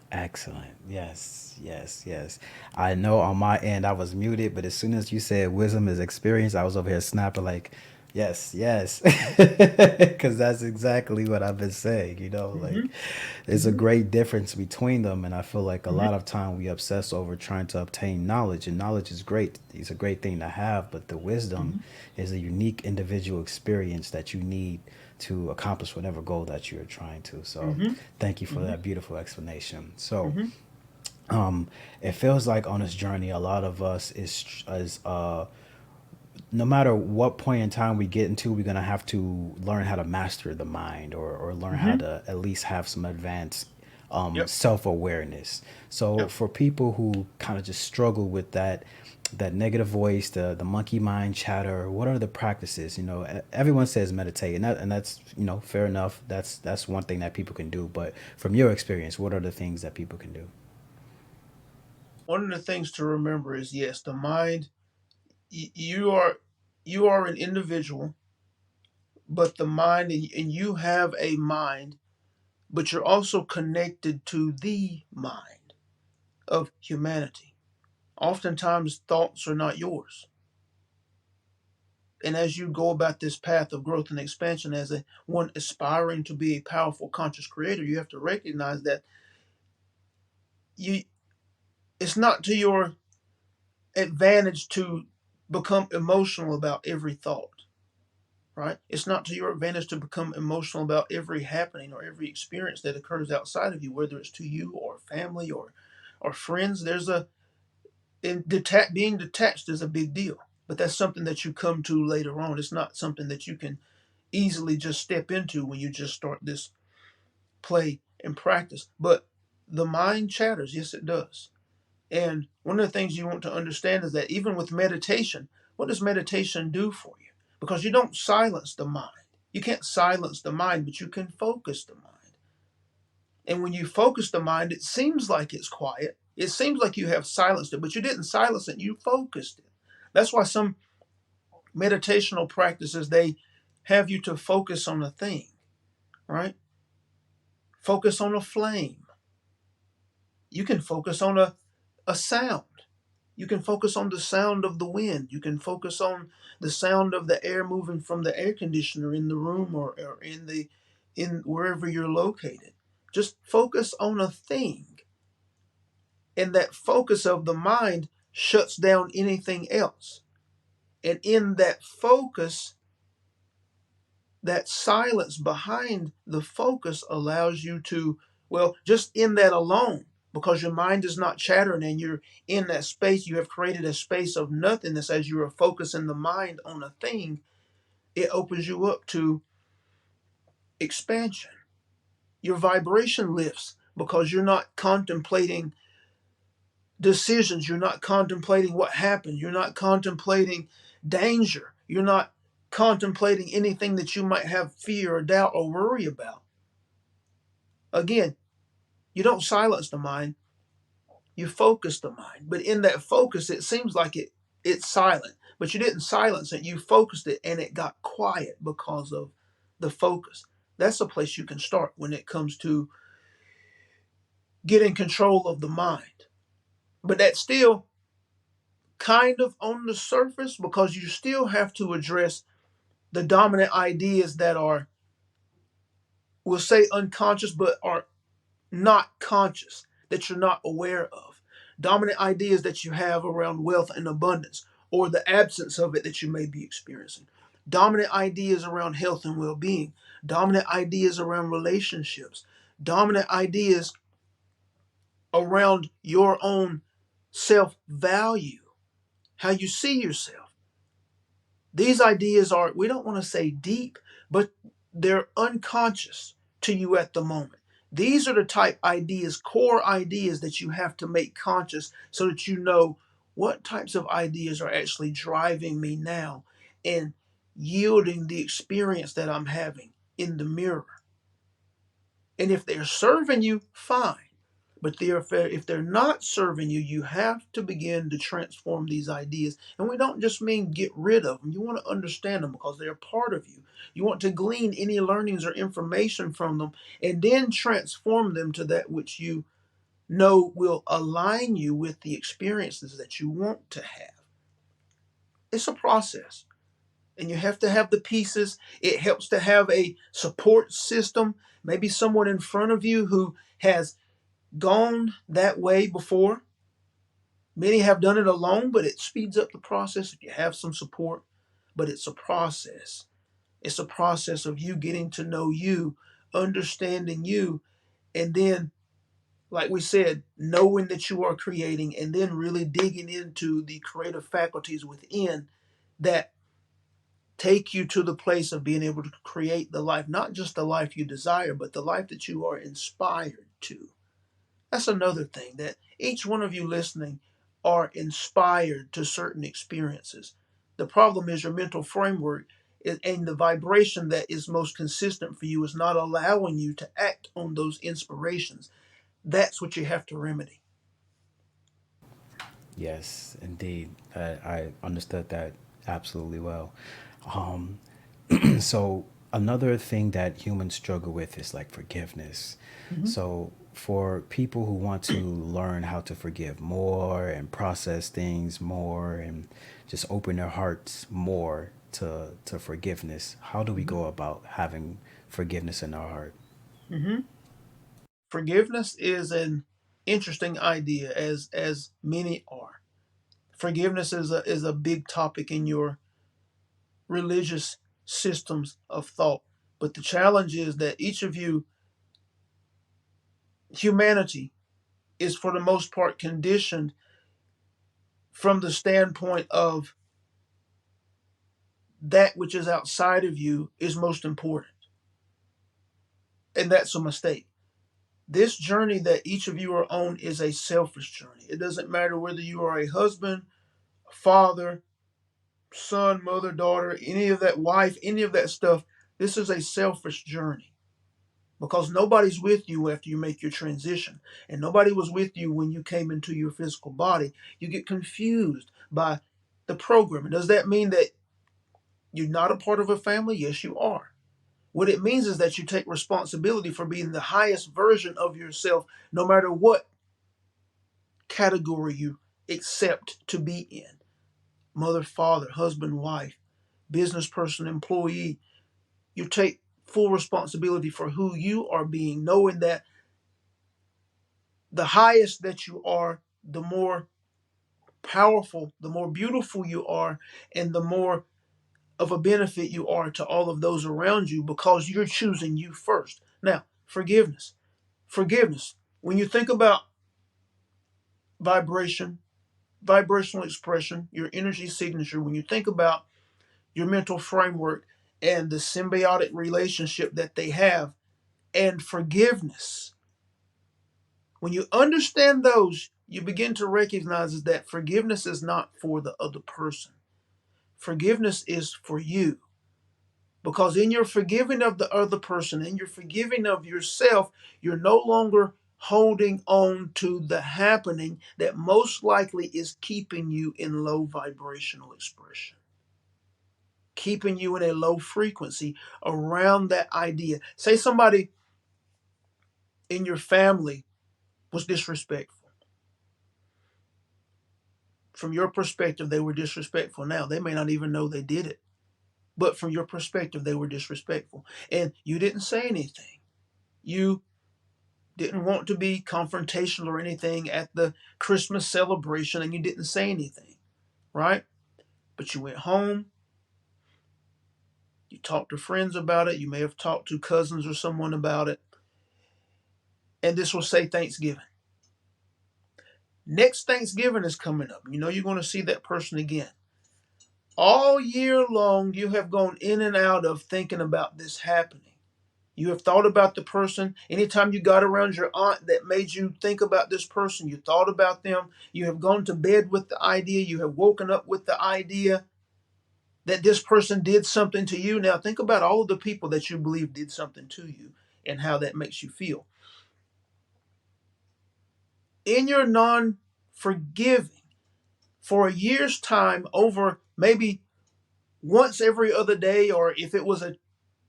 Excellent. Yes, yes, yes. I know on my end I was muted, but as soon as you said wisdom is experience, I was over here snapping like, yes, yes. Because that's exactly what I've been saying, like Mm-hmm. there's a Mm-hmm. great difference between them. And I feel like a Mm-hmm. lot of time we obsess over trying to obtain knowledge, and knowledge is great. It's a great thing to have, but the wisdom Mm-hmm. is a unique individual experience that you need to accomplish whatever goal that you're trying to. So Mm-hmm. thank you for Mm-hmm. that beautiful explanation. So Mm-hmm. it feels like on this journey, a lot of us is no matter what point in time we get into, we're gonna have to learn how to master the mind, or learn how Mm-hmm. to at least have some advanced Yep. self awareness. So Yep. for people who kind of just struggle with that negative voice, the monkey mind chatter, what are the practices? Everyone says meditate, and that's fair enough. That's one thing that people can do. But from your experience, what are the things that people can do? One of the things to remember is, yes, the mind. You are an individual, but the mind, and you have a mind, but you're also connected to the mind of humanity. Oftentimes, thoughts are not yours. And as you go about this path of growth and expansion as a one aspiring to be a powerful conscious creator, you have to recognize that you it's not to your advantage to become emotional about every thought, right? It's not to your advantage to become emotional about every happening or every experience that occurs outside of you, whether it's to you or family or friends. There's a being detached is a big deal, but that's something that you come to later on. It's not something that you can easily just step into when you just start this play and practice. But the mind chatters, yes, it does. And one of the things you want to understand is that even with meditation, what does meditation do for you? Because you don't silence the mind. You can't silence the mind, but you can focus the mind. And when you focus the mind, it seems like it's quiet. It seems like you have silenced it, but you didn't silence it, you focused it. That's why some meditational practices, they have you to focus on a thing, right? Focus on a flame. You can focus on a sound. You can focus on the sound of the wind. You can focus on the sound of the air moving from the air conditioner in the room, or in wherever you're located. Just focus on a thing. And that focus of the mind shuts down anything else. And in that focus, that silence behind the focus allows you to, well, just in that alone, because your mind is not chattering and you're in that space, you have created a space of nothingness as you are focusing the mind on a thing. It opens you up to expansion. Your vibration lifts because you're not contemplating decisions, you're not contemplating what happened, you're not contemplating danger, you're not contemplating anything that you might have fear or doubt or worry about. Again, you don't silence the mind, you focus the mind. But in that focus, it seems like it's silent. But you didn't silence it, you focused it, and it got quiet because of the focus. That's a place you can start when it comes to getting control of the mind. But that's still kind of on the surface because you still have to address the dominant ideas that are, we'll say unconscious, but are not conscious, that you're not aware of. Dominant ideas that you have around wealth and abundance, or the absence of it that you may be experiencing. Dominant ideas around health and well being. Dominant ideas around relationships. Dominant ideas around your own self value, how you see yourself. These ideas are, we don't want to say deep, but they're unconscious to you at the moment. These are the type ideas, core ideas that you have to make conscious so that you know what types of ideas are actually driving me now and yielding the experience that I'm having in the mirror. And if they're serving you, fine. But if they're not serving you, you have to begin to transform these ideas. And we don't just mean get rid of them. You want to understand them because they're part of you. You want to glean any learnings or information from them and then transform them to that which you know will align you with the experiences that you want to have. It's a process. And you have to have the pieces. It helps to have a support system, maybe someone in front of you who has gone that way before. Many have done it alone, but it speeds up the process if you have some support. But it's a process. It's a process of you getting to know you, understanding you, and then, like we said, knowing that you are creating, and then really digging into the creative faculties within that take you to the place of being able to create the life, not just the life you desire, but the life that you are inspired to. That's another thing, that each one of you listening are inspired to certain experiences. The problem is your mental framework and the vibration that is most consistent for you is not allowing you to act on those inspirations. That's what you have to remedy. Yes, indeed. I understood that absolutely well. Um, so another thing that humans struggle with is like forgiveness. Mhm. So for people who want to learn how to forgive more and process things more and just open their hearts more to forgiveness, how do we Mhm. go about having forgiveness in our heart? Mhm. Forgiveness is an interesting idea, as many are. Forgiveness is a big topic in your religious systems of thought. But the challenge is that each of you, humanity, is for the most part conditioned from the standpoint of that which is outside of you is most important. And that's a mistake. This journey that each of you are on is a selfish journey. It doesn't matter whether you are a husband, father, son, mother, daughter, any of that, wife, any of that stuff. This is a selfish journey because nobody's with you after you make your transition, and nobody was with you when you came into your physical body. You get confused by the program. Does that mean that you're not a part of a family? Yes, you are. What it means is that you take responsibility for being the highest version of yourself, no matter what category you accept to be in: mother, father, husband, wife, business person, employee. You take full responsibility for who you are being, knowing that the highest that you are, the more powerful, the more beautiful you are, and the more of a benefit you are to all of those around you because you're choosing you first. Now, forgiveness. Forgiveness. When you think about vibration, vibrational expression, your energy signature, when you think about your mental framework and the symbiotic relationship that they have, and forgiveness, when you understand those, you begin to recognize that forgiveness is not for the other person. Forgiveness is for you. Because in your forgiving of the other person, in your forgiving of yourself, you're no longer holding on to the happening that most likely is keeping you in low vibrational expression, keeping you in a low frequency around that idea. Say somebody in your family was disrespectful. From your perspective, they were disrespectful. Now, they may not even know they did it, but from your perspective, they were disrespectful. And you didn't say anything. You didn't want to be confrontational or anything at the Christmas celebration, and you didn't say anything, right? But you went home, you talked to friends about it, you may have talked to cousins or someone about it, and this will say Thanksgiving. Next Thanksgiving is coming up. You know you're going to see that person again. All year long, you have gone in and out of thinking about this happening. You have thought about the person. Anytime you got around your aunt that made you think about this person, you thought about them. You have gone to bed with the idea. You have woken up with the idea that this person did something to you. Now, think about all of the people that you believe did something to you and how that makes you feel. In your non forgiving, for a year's time, over maybe once every other day, or if it was a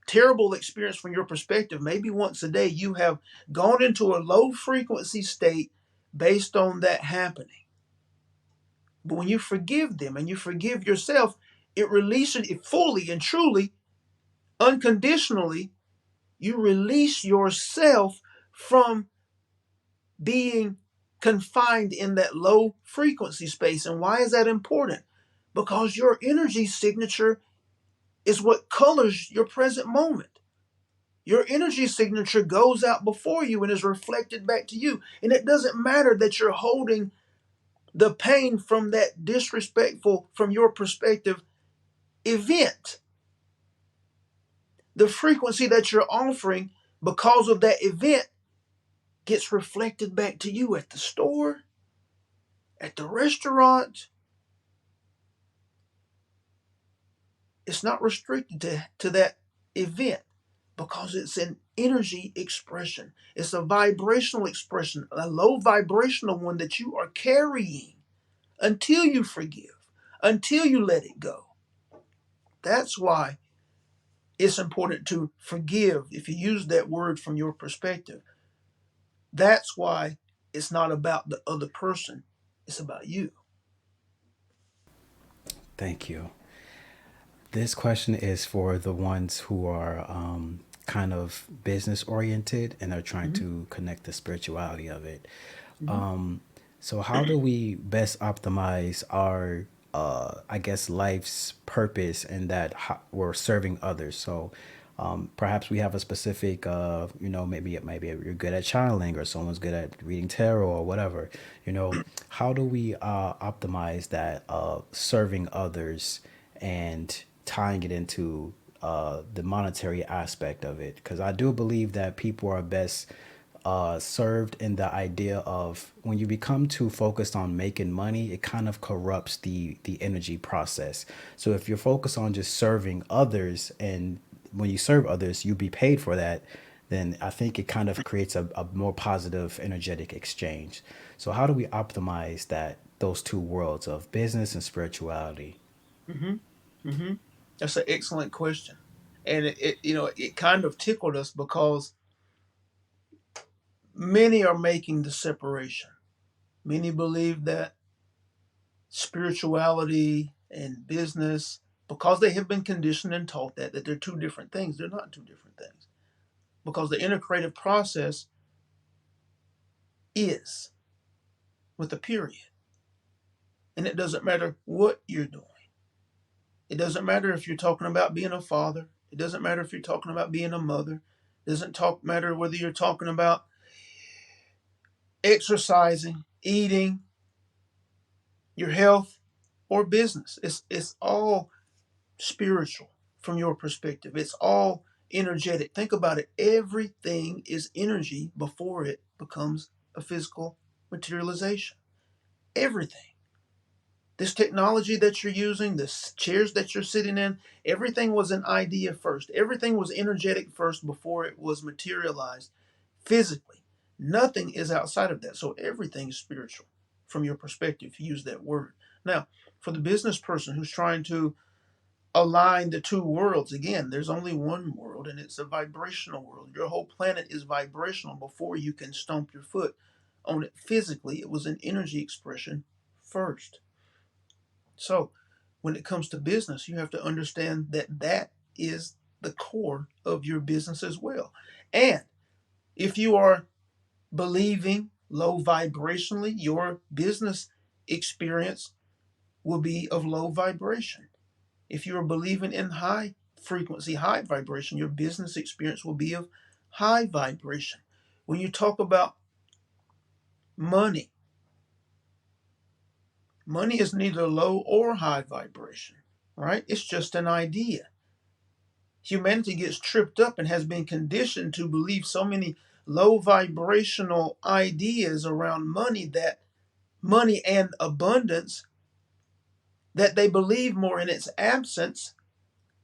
terrible experience from your perspective, maybe once a day, you have gone into a low frequency state based on that happening. But when you forgive them and you forgive yourself, it releases it fully and truly, unconditionally. You release yourself from being confined in that low frequency space. And why is that important? Because your energy signature is what colors your present moment. Your energy signature goes out before you and is reflected back to you. And it doesn't matter that you're holding the pain from that disrespectful, from your perspective, event. The frequency that you're offering because of that event gets reflected back to you at the store, at the restaurant. It's not restricted to that event because it's an energy expression. It's a vibrational expression, a low vibrational one that you are carrying until you forgive, until you let it go. That's why it's important to forgive if you use that word from your perspective. That's why it's not about the other person, it's about you. Thank you. This question is for the ones who are kind of business oriented and are trying Mm-hmm. to connect the spirituality of it. Mm-hmm. So, how do we best optimize our, I guess, life's purpose and that we're serving others? So, perhaps we have a specific, maybe you're good at channeling or someone's good at reading tarot or whatever. How do we optimize that serving others and tying it into the monetary aspect of it? Because I do believe that people are best served in the idea of when you become too focused on making money, it kind of corrupts the energy process. So if you're focused on just serving others, and when you serve others, you be paid for that, then I think it kind of creates a more positive energetic exchange. So how do we optimize that those two worlds of business and spirituality? Hmm. Hmm. That's an excellent question, and it kind of tickled us because many are making the separation. Many believe that spirituality and business, because they have been conditioned and taught that they're two different things. They're not two different things, because the integrative process is with a period, and it doesn't matter what you're doing. It doesn't matter if you're talking about being a father. It doesn't matter if you're talking about being a mother. It doesn't matter whether you're talking about exercising, eating, your health, or business. It's all spiritual from your perspective. It's all energetic. Think about it. Everything is energy before it becomes a physical materialization. Everything. This technology that you're using, the chairs that you're sitting in, everything was an idea first. Everything was energetic first before it was materialized physically. Nothing is outside of that. So everything is spiritual from your perspective, if you use that word. Now, for the business person who's trying to align the two worlds, again, there's only one world, and it's a vibrational world. Your whole planet is vibrational before you can stomp your foot on it physically. It was an energy expression first. So, when it comes to business, you have to understand that that is the core of your business as well. And if you are believing low vibrationally, your business experience will be of low vibration. If you are believing in high frequency, high vibration, your business experience will be of high vibration. When you talk about money, money is neither low or high vibration, right? It's just an idea. Humanity gets tripped up and has been conditioned to believe so many low vibrational ideas around money and abundance, that they believe more in its absence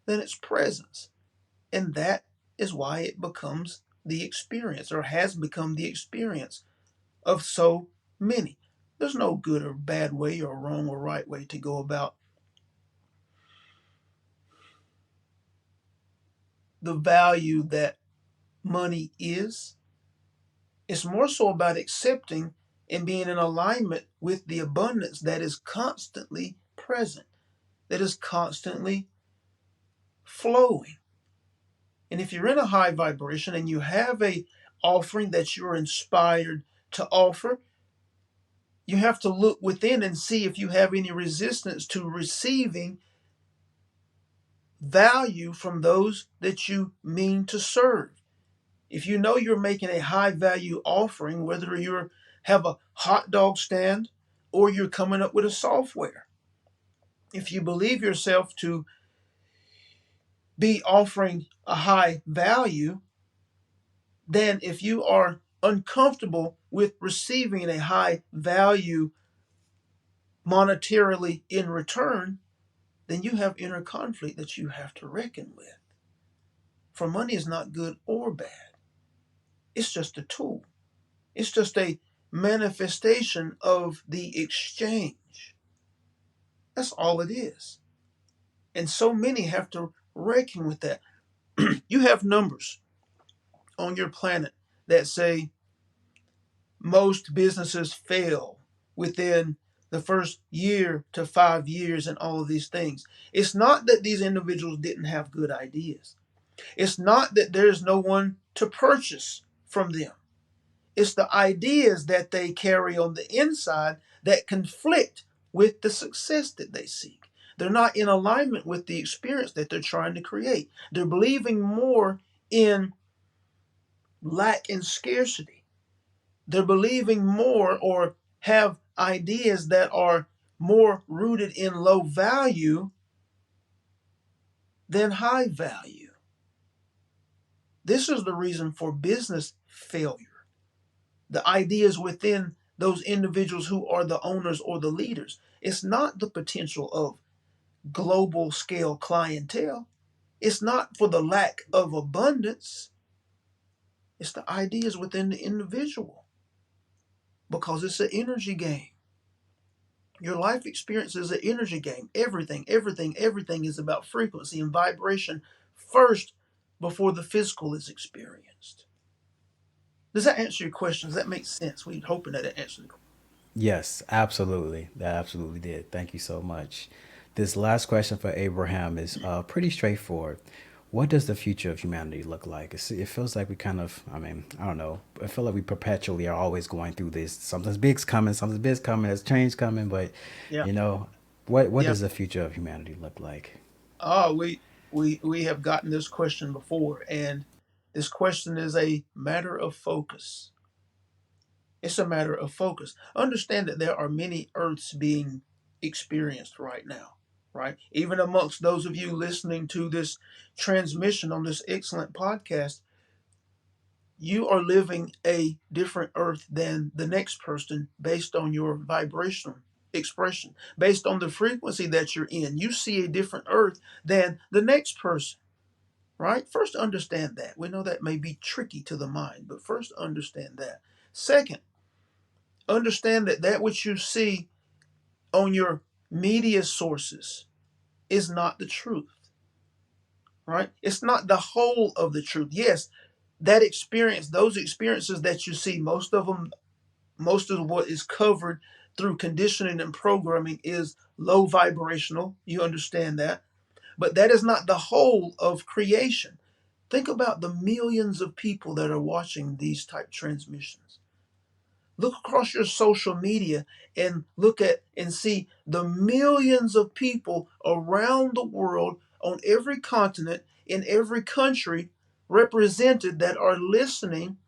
than its presence. And that is why it becomes the experience, or has become the experience of so many. There's no good or bad way or wrong or right way to go about the value that money is. It's more so about accepting and being in alignment with the abundance that is constantly present, that is constantly flowing. And if you're in a high vibration and you have a offering that you're inspired to offer, you have to look within and see if you have any resistance to receiving value from those that you mean to serve. If you know you're making a high value offering, whether you have a hot dog stand or you're coming up with a software, if you believe yourself to be offering a high value, then if you are uncomfortable with receiving a high value monetarily in return, then you have inner conflict that you have to reckon with. For money is not good or bad, it's just a tool, it's just a manifestation of the exchange. That's all it is. And so many have to reckon with that. You have numbers on your planet that say most businesses fail within the first year to 5 years and all of these things. It's not that these individuals didn't have good ideas. It's not that there's no one to purchase from them. It's the ideas that they carry on the inside that conflict with the success that they seek. They're not in alignment with the experience that they're trying to create. They're believing more in lack and scarcity. They're believing more, or have ideas that are more rooted in low value than high value. This is the reason for business failure. The ideas within those individuals who are the owners or the leaders. It's not the potential of global scale clientele. It's not for the lack of abundance. It's the ideas within the individual, because it's an energy game. Your life experience is an energy game. Everything is about frequency and vibration first before the physical is experienced. Does that answer your question? Does that make sense? We're hoping that it answers the question. Yes, absolutely. That absolutely did. Thank you so much. This last question for Abraham is pretty straightforward. What does the future of humanity look like? It feels like we kind of, I mean, I don't know. I feel like we perpetually are always going through this. Something's big's coming, there's change coming, but Yeah, you know, what yeah. does the future of humanity look like? We have gotten this question before, and this question is a matter of focus. It's a matter of focus. Understand that there are many Earths being experienced right now, right? Even amongst those of you listening to this transmission on this excellent podcast, you are living a different Earth than the next person based on your vibrational expression, based on the frequency that you're in. You see a different Earth than the next person, right? First, understand that. We know that may be tricky to the mind, but first, understand that. Second, understand that that which you see on your media sources is not the truth, right? It's not the whole of the truth. Yes, that experience, those experiences that you see, most of them, most of what is covered through conditioning and programming is low vibrational. You understand that. But that is not the whole of creation. Think about the millions of people that are watching these type transmissions. Look across your social media and look at and see the millions of people around the world on every continent, in every country represented, that are listening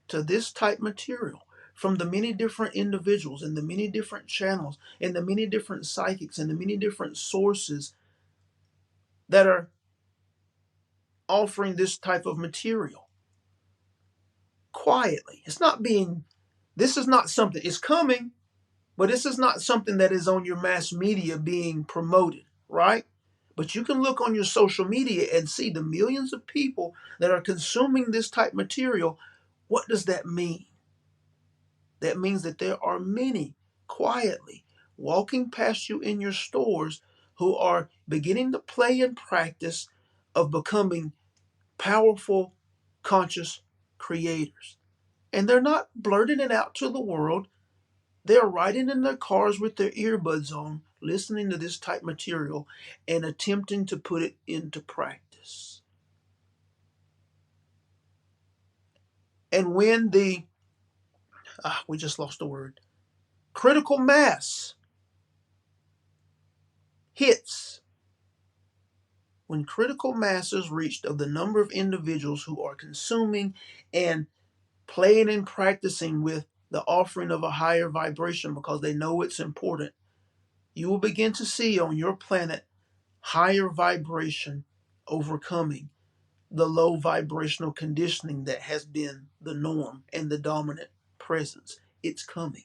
to this type material from the many different individuals and the many different channels and the many different psychics and the many different sources that are offering this type of material quietly. It's not being, this is not something, it's coming, but this is not something that is on your mass media being promoted, right? But you can look on your social media and see the millions of people that are consuming this type material. What does that mean? That means that there are many quietly walking past you in your stores who are beginning to play and practice of becoming powerful, conscious creators. And they're not blurting it out to the world. They're riding in their cars with their earbuds on, listening to this type material and attempting to put it into practice. And when we just lost the word, critical mass hits, when critical mass is reached of the number of individuals who are consuming and playing and practicing with the offering of a higher vibration because they know it's important, you will begin to see on your planet higher vibration overcoming the low vibrational conditioning that has been the norm and the dominant presence. It's coming.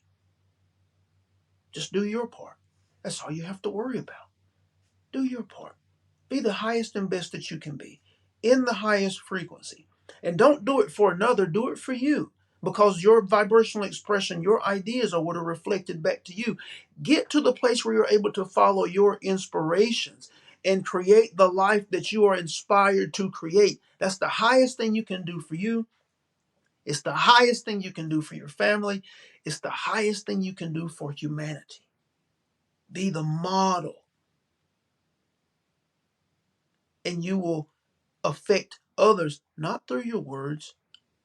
Just do your part. That's all you have to worry about. Do your part. Be the highest and best that you can be in the highest frequency. And don't do it for another, do it for you. Because your vibrational expression, your ideas are what are reflected back to you. Get to the place where you're able to follow your inspirations and create the life that you are inspired to create. That's the highest thing you can do for you. It's the highest thing you can do for your family. It's the highest thing you can do for humanity. Be the model, and you will affect others, not through your words,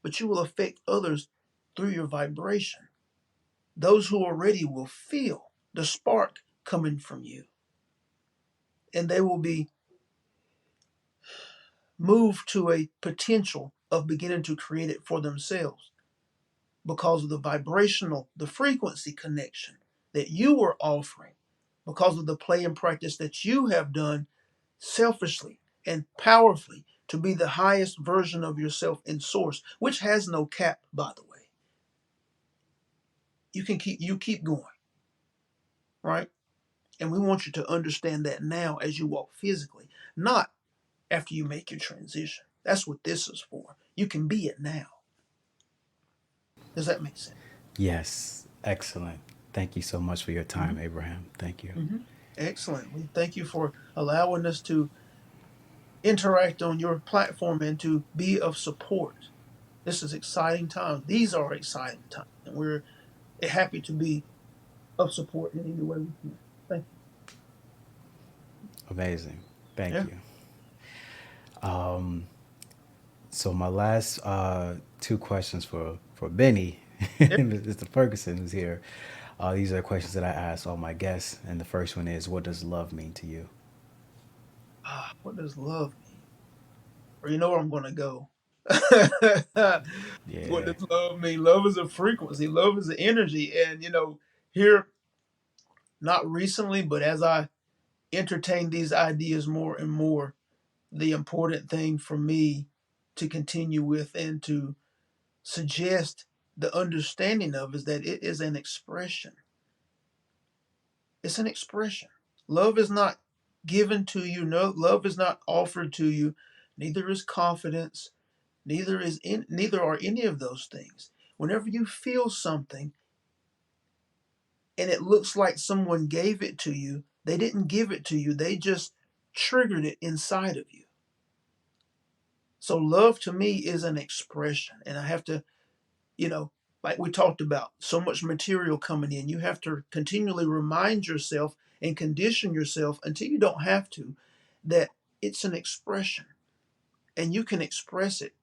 but you will affect others through your vibration. Those who are ready will feel the spark coming from you, and they will be moved to a potential of beginning to create it for themselves because of the vibrational, the frequency connection that you were offering, because of the play and practice that you have done selfishly and powerfully to be the highest version of yourself in source, which has no cap, by the way. you keep going, right? And we want you to understand that now as you walk physically, not after you make your transition. That's what this is for. You can be it now. Does that make sense? Yes, excellent. Thank you so much for your time, Hmm. Abraham. Thank you. Hmm. Excellent. We thank you for allowing us to interact on your platform and to be of support. This is exciting times. These are exciting times, and we're happy to be of support in any way we can. Thank Amazing. you. Thank Yeah. you. So my last two questions for Benny, Yeah. Mr. Ferguson, who's here. These are questions that I ask all my guests, and the first one is, "What does love mean to you?" What does love mean? Or you know where I'm going to go. What Yeah. does love mean? Love is a frequency. Love is an energy. And here, not recently, but as I entertain these ideas more and more, the important thing for me to continue with and to suggest the understanding of is that it is an expression. It's an expression. Love is not given to you. No, love is not offered to you. Neither is confidence. Neither are any of those things. Whenever you feel something and it looks like someone gave it to you, they didn't give it to you. They just triggered it inside of you. So love to me is an expression, and I have to, you know, like we talked about, so much material coming in. You have to continually remind yourself and condition yourself until you don't have to, that it's an expression and you can express it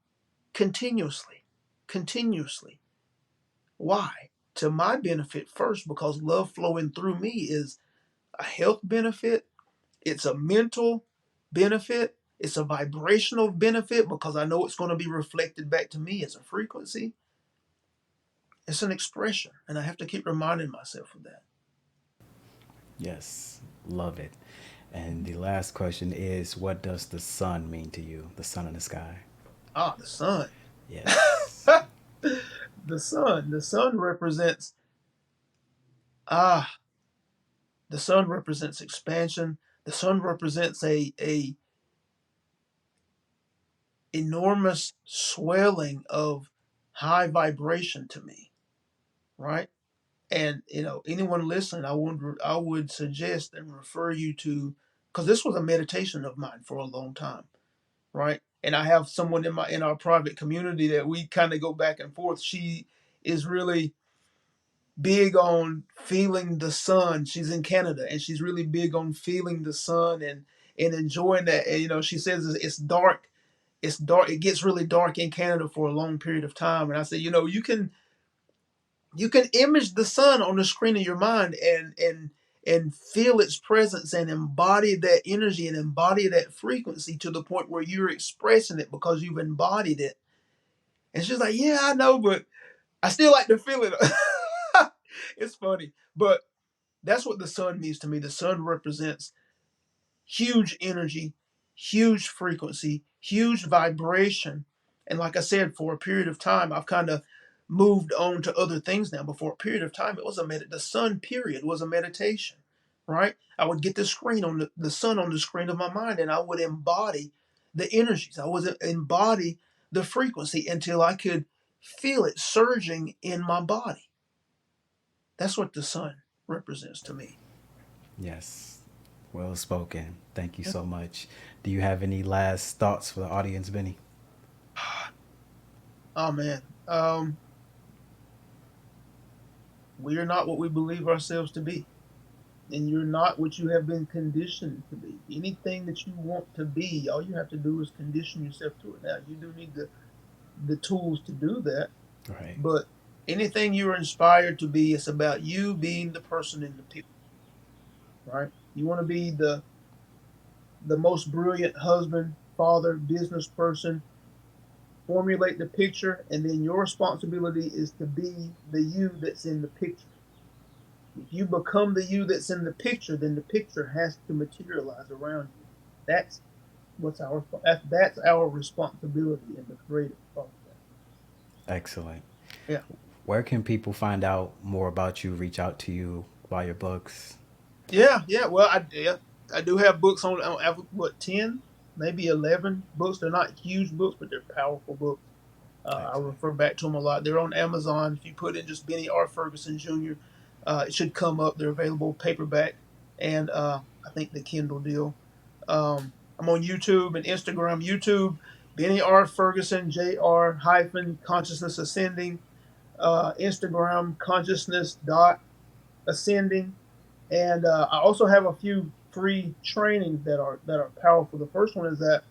continuously. Continuously. Why? To my benefit first, because love flowing through me is a health benefit, it's a mental benefit, it's a vibrational benefit because I know it's going to be reflected back to me as a frequency. It's an expression, and I have to keep reminding myself of that. Yes, love it. And the last question is, what does the sun mean to you? The sun in the sky. The sun. Yes. The sun represents ah, the sun represents expansion. The sun represents a enormous swelling of high vibration to me, right? And anyone listening, I would suggest and refer you to, because this was a meditation of mine for a long time, right? And I have someone in our private community that we kind of go back and forth. She is really big on feeling the sun. She's in Canada, and she's really big on feeling the sun and enjoying that. And she says it's dark. It's dark. It gets really dark in Canada for a long period of time. And I say, you can image the sun on the screen of your mind and feel its presence and embody that energy and embody that frequency to the point where you're expressing it because you've embodied it. And she's like, yeah, I know, but I still like to feel it. It's funny, but that's what the sun means to me. The sun represents huge energy, huge frequency, huge vibration. And like I said, for a period of time, I've kind of moved on to other things now. But for a period of time, it was the sun period was a meditation, right? I would get the sun on the screen of my mind, and I would embody the energies. I would embody the frequency until I could feel it surging in my body. That's what the sun represents to me. Yes. Well spoken. Thank you so much. Do you have any last thoughts for the audience, Benny? Oh man. We are not what we believe ourselves to be. And you're not what you have been conditioned to be. Anything that you want to be, all you have to do is condition yourself to it. Now, you do need the tools to do that, Right. but anything you're inspired to be, it's about you being the person in the picture, right? You want to be the most brilliant husband, father, business person, formulate the picture, and then your responsibility is to be the you that's in the picture. If you become the you that's in the picture, then the picture has to materialize around you. That's that's our responsibility in the creative process. Excellent. Yeah. Where can people find out more about you, reach out to you, buy your books? Yeah. Well, I do have books I have, what, 10, maybe 11 books. They're not huge books, but they're powerful books. I Excellent. refer back to them a lot. They're on Amazon. If you put in just Benny R. Ferguson Jr., it should come up. They're available paperback and I think the Kindle deal. I'm on YouTube and Instagram. YouTube, Benny R. Ferguson Jr. hyphen Consciousness Ascending. Instagram, Consciousness dot Ascending. And I also have a few free trainings that are powerful. The first one is at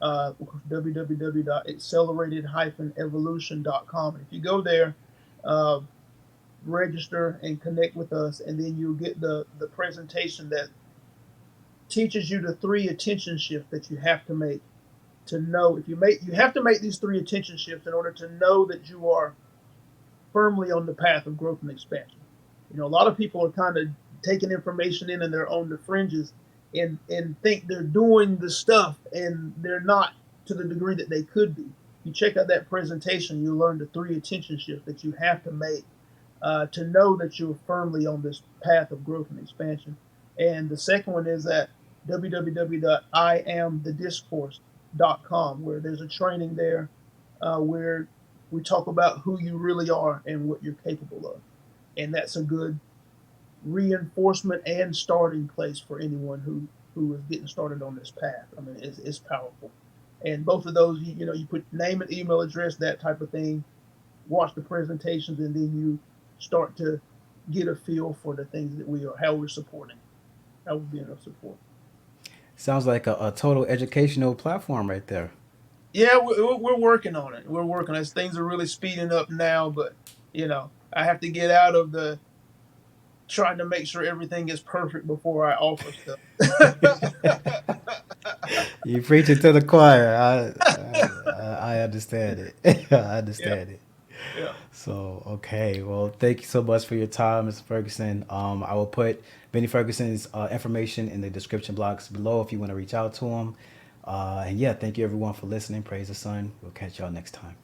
www.accelerated-evolution.com. And if you go there, uh, register and connect with us, and then you'll get the presentation that teaches you the three attention shifts that you have to make to know if you have to make these three attention shifts in order to know that you are firmly on the path of growth and expansion. A lot of people are kind of taking information in and they're on the fringes and think they're doing the stuff and they're not to the degree that they could be. You check out that presentation, you'll learn the three attention shifts that you have to make to know that you're firmly on this path of growth and expansion. And the second one is at www.iamthediscourse.com, where there's a training there where we talk about who you really are and what you're capable of. And that's a good reinforcement and starting place for anyone who is getting started on this path. I mean, it's powerful. And both of those, you put name and email address, that type of thing, watch the presentations, and then you start to get a feel for the things that we are, how we're supporting, how we're being of support. Sounds like a total educational platform right there. Yeah, we're working on it. We're working as things are really speeding up now, but I have to get out of the trying to make sure everything is perfect before I offer stuff. You preach it to the choir. I understand it. I Yeah, understand it. yeah. So okay, well, thank you so much for your time, Mr. Ferguson. I will put Benny Ferguson's information in the description box below if you want to reach out to him. And yeah, thank you everyone for listening. Praise the Sun. We'll catch y'all next time.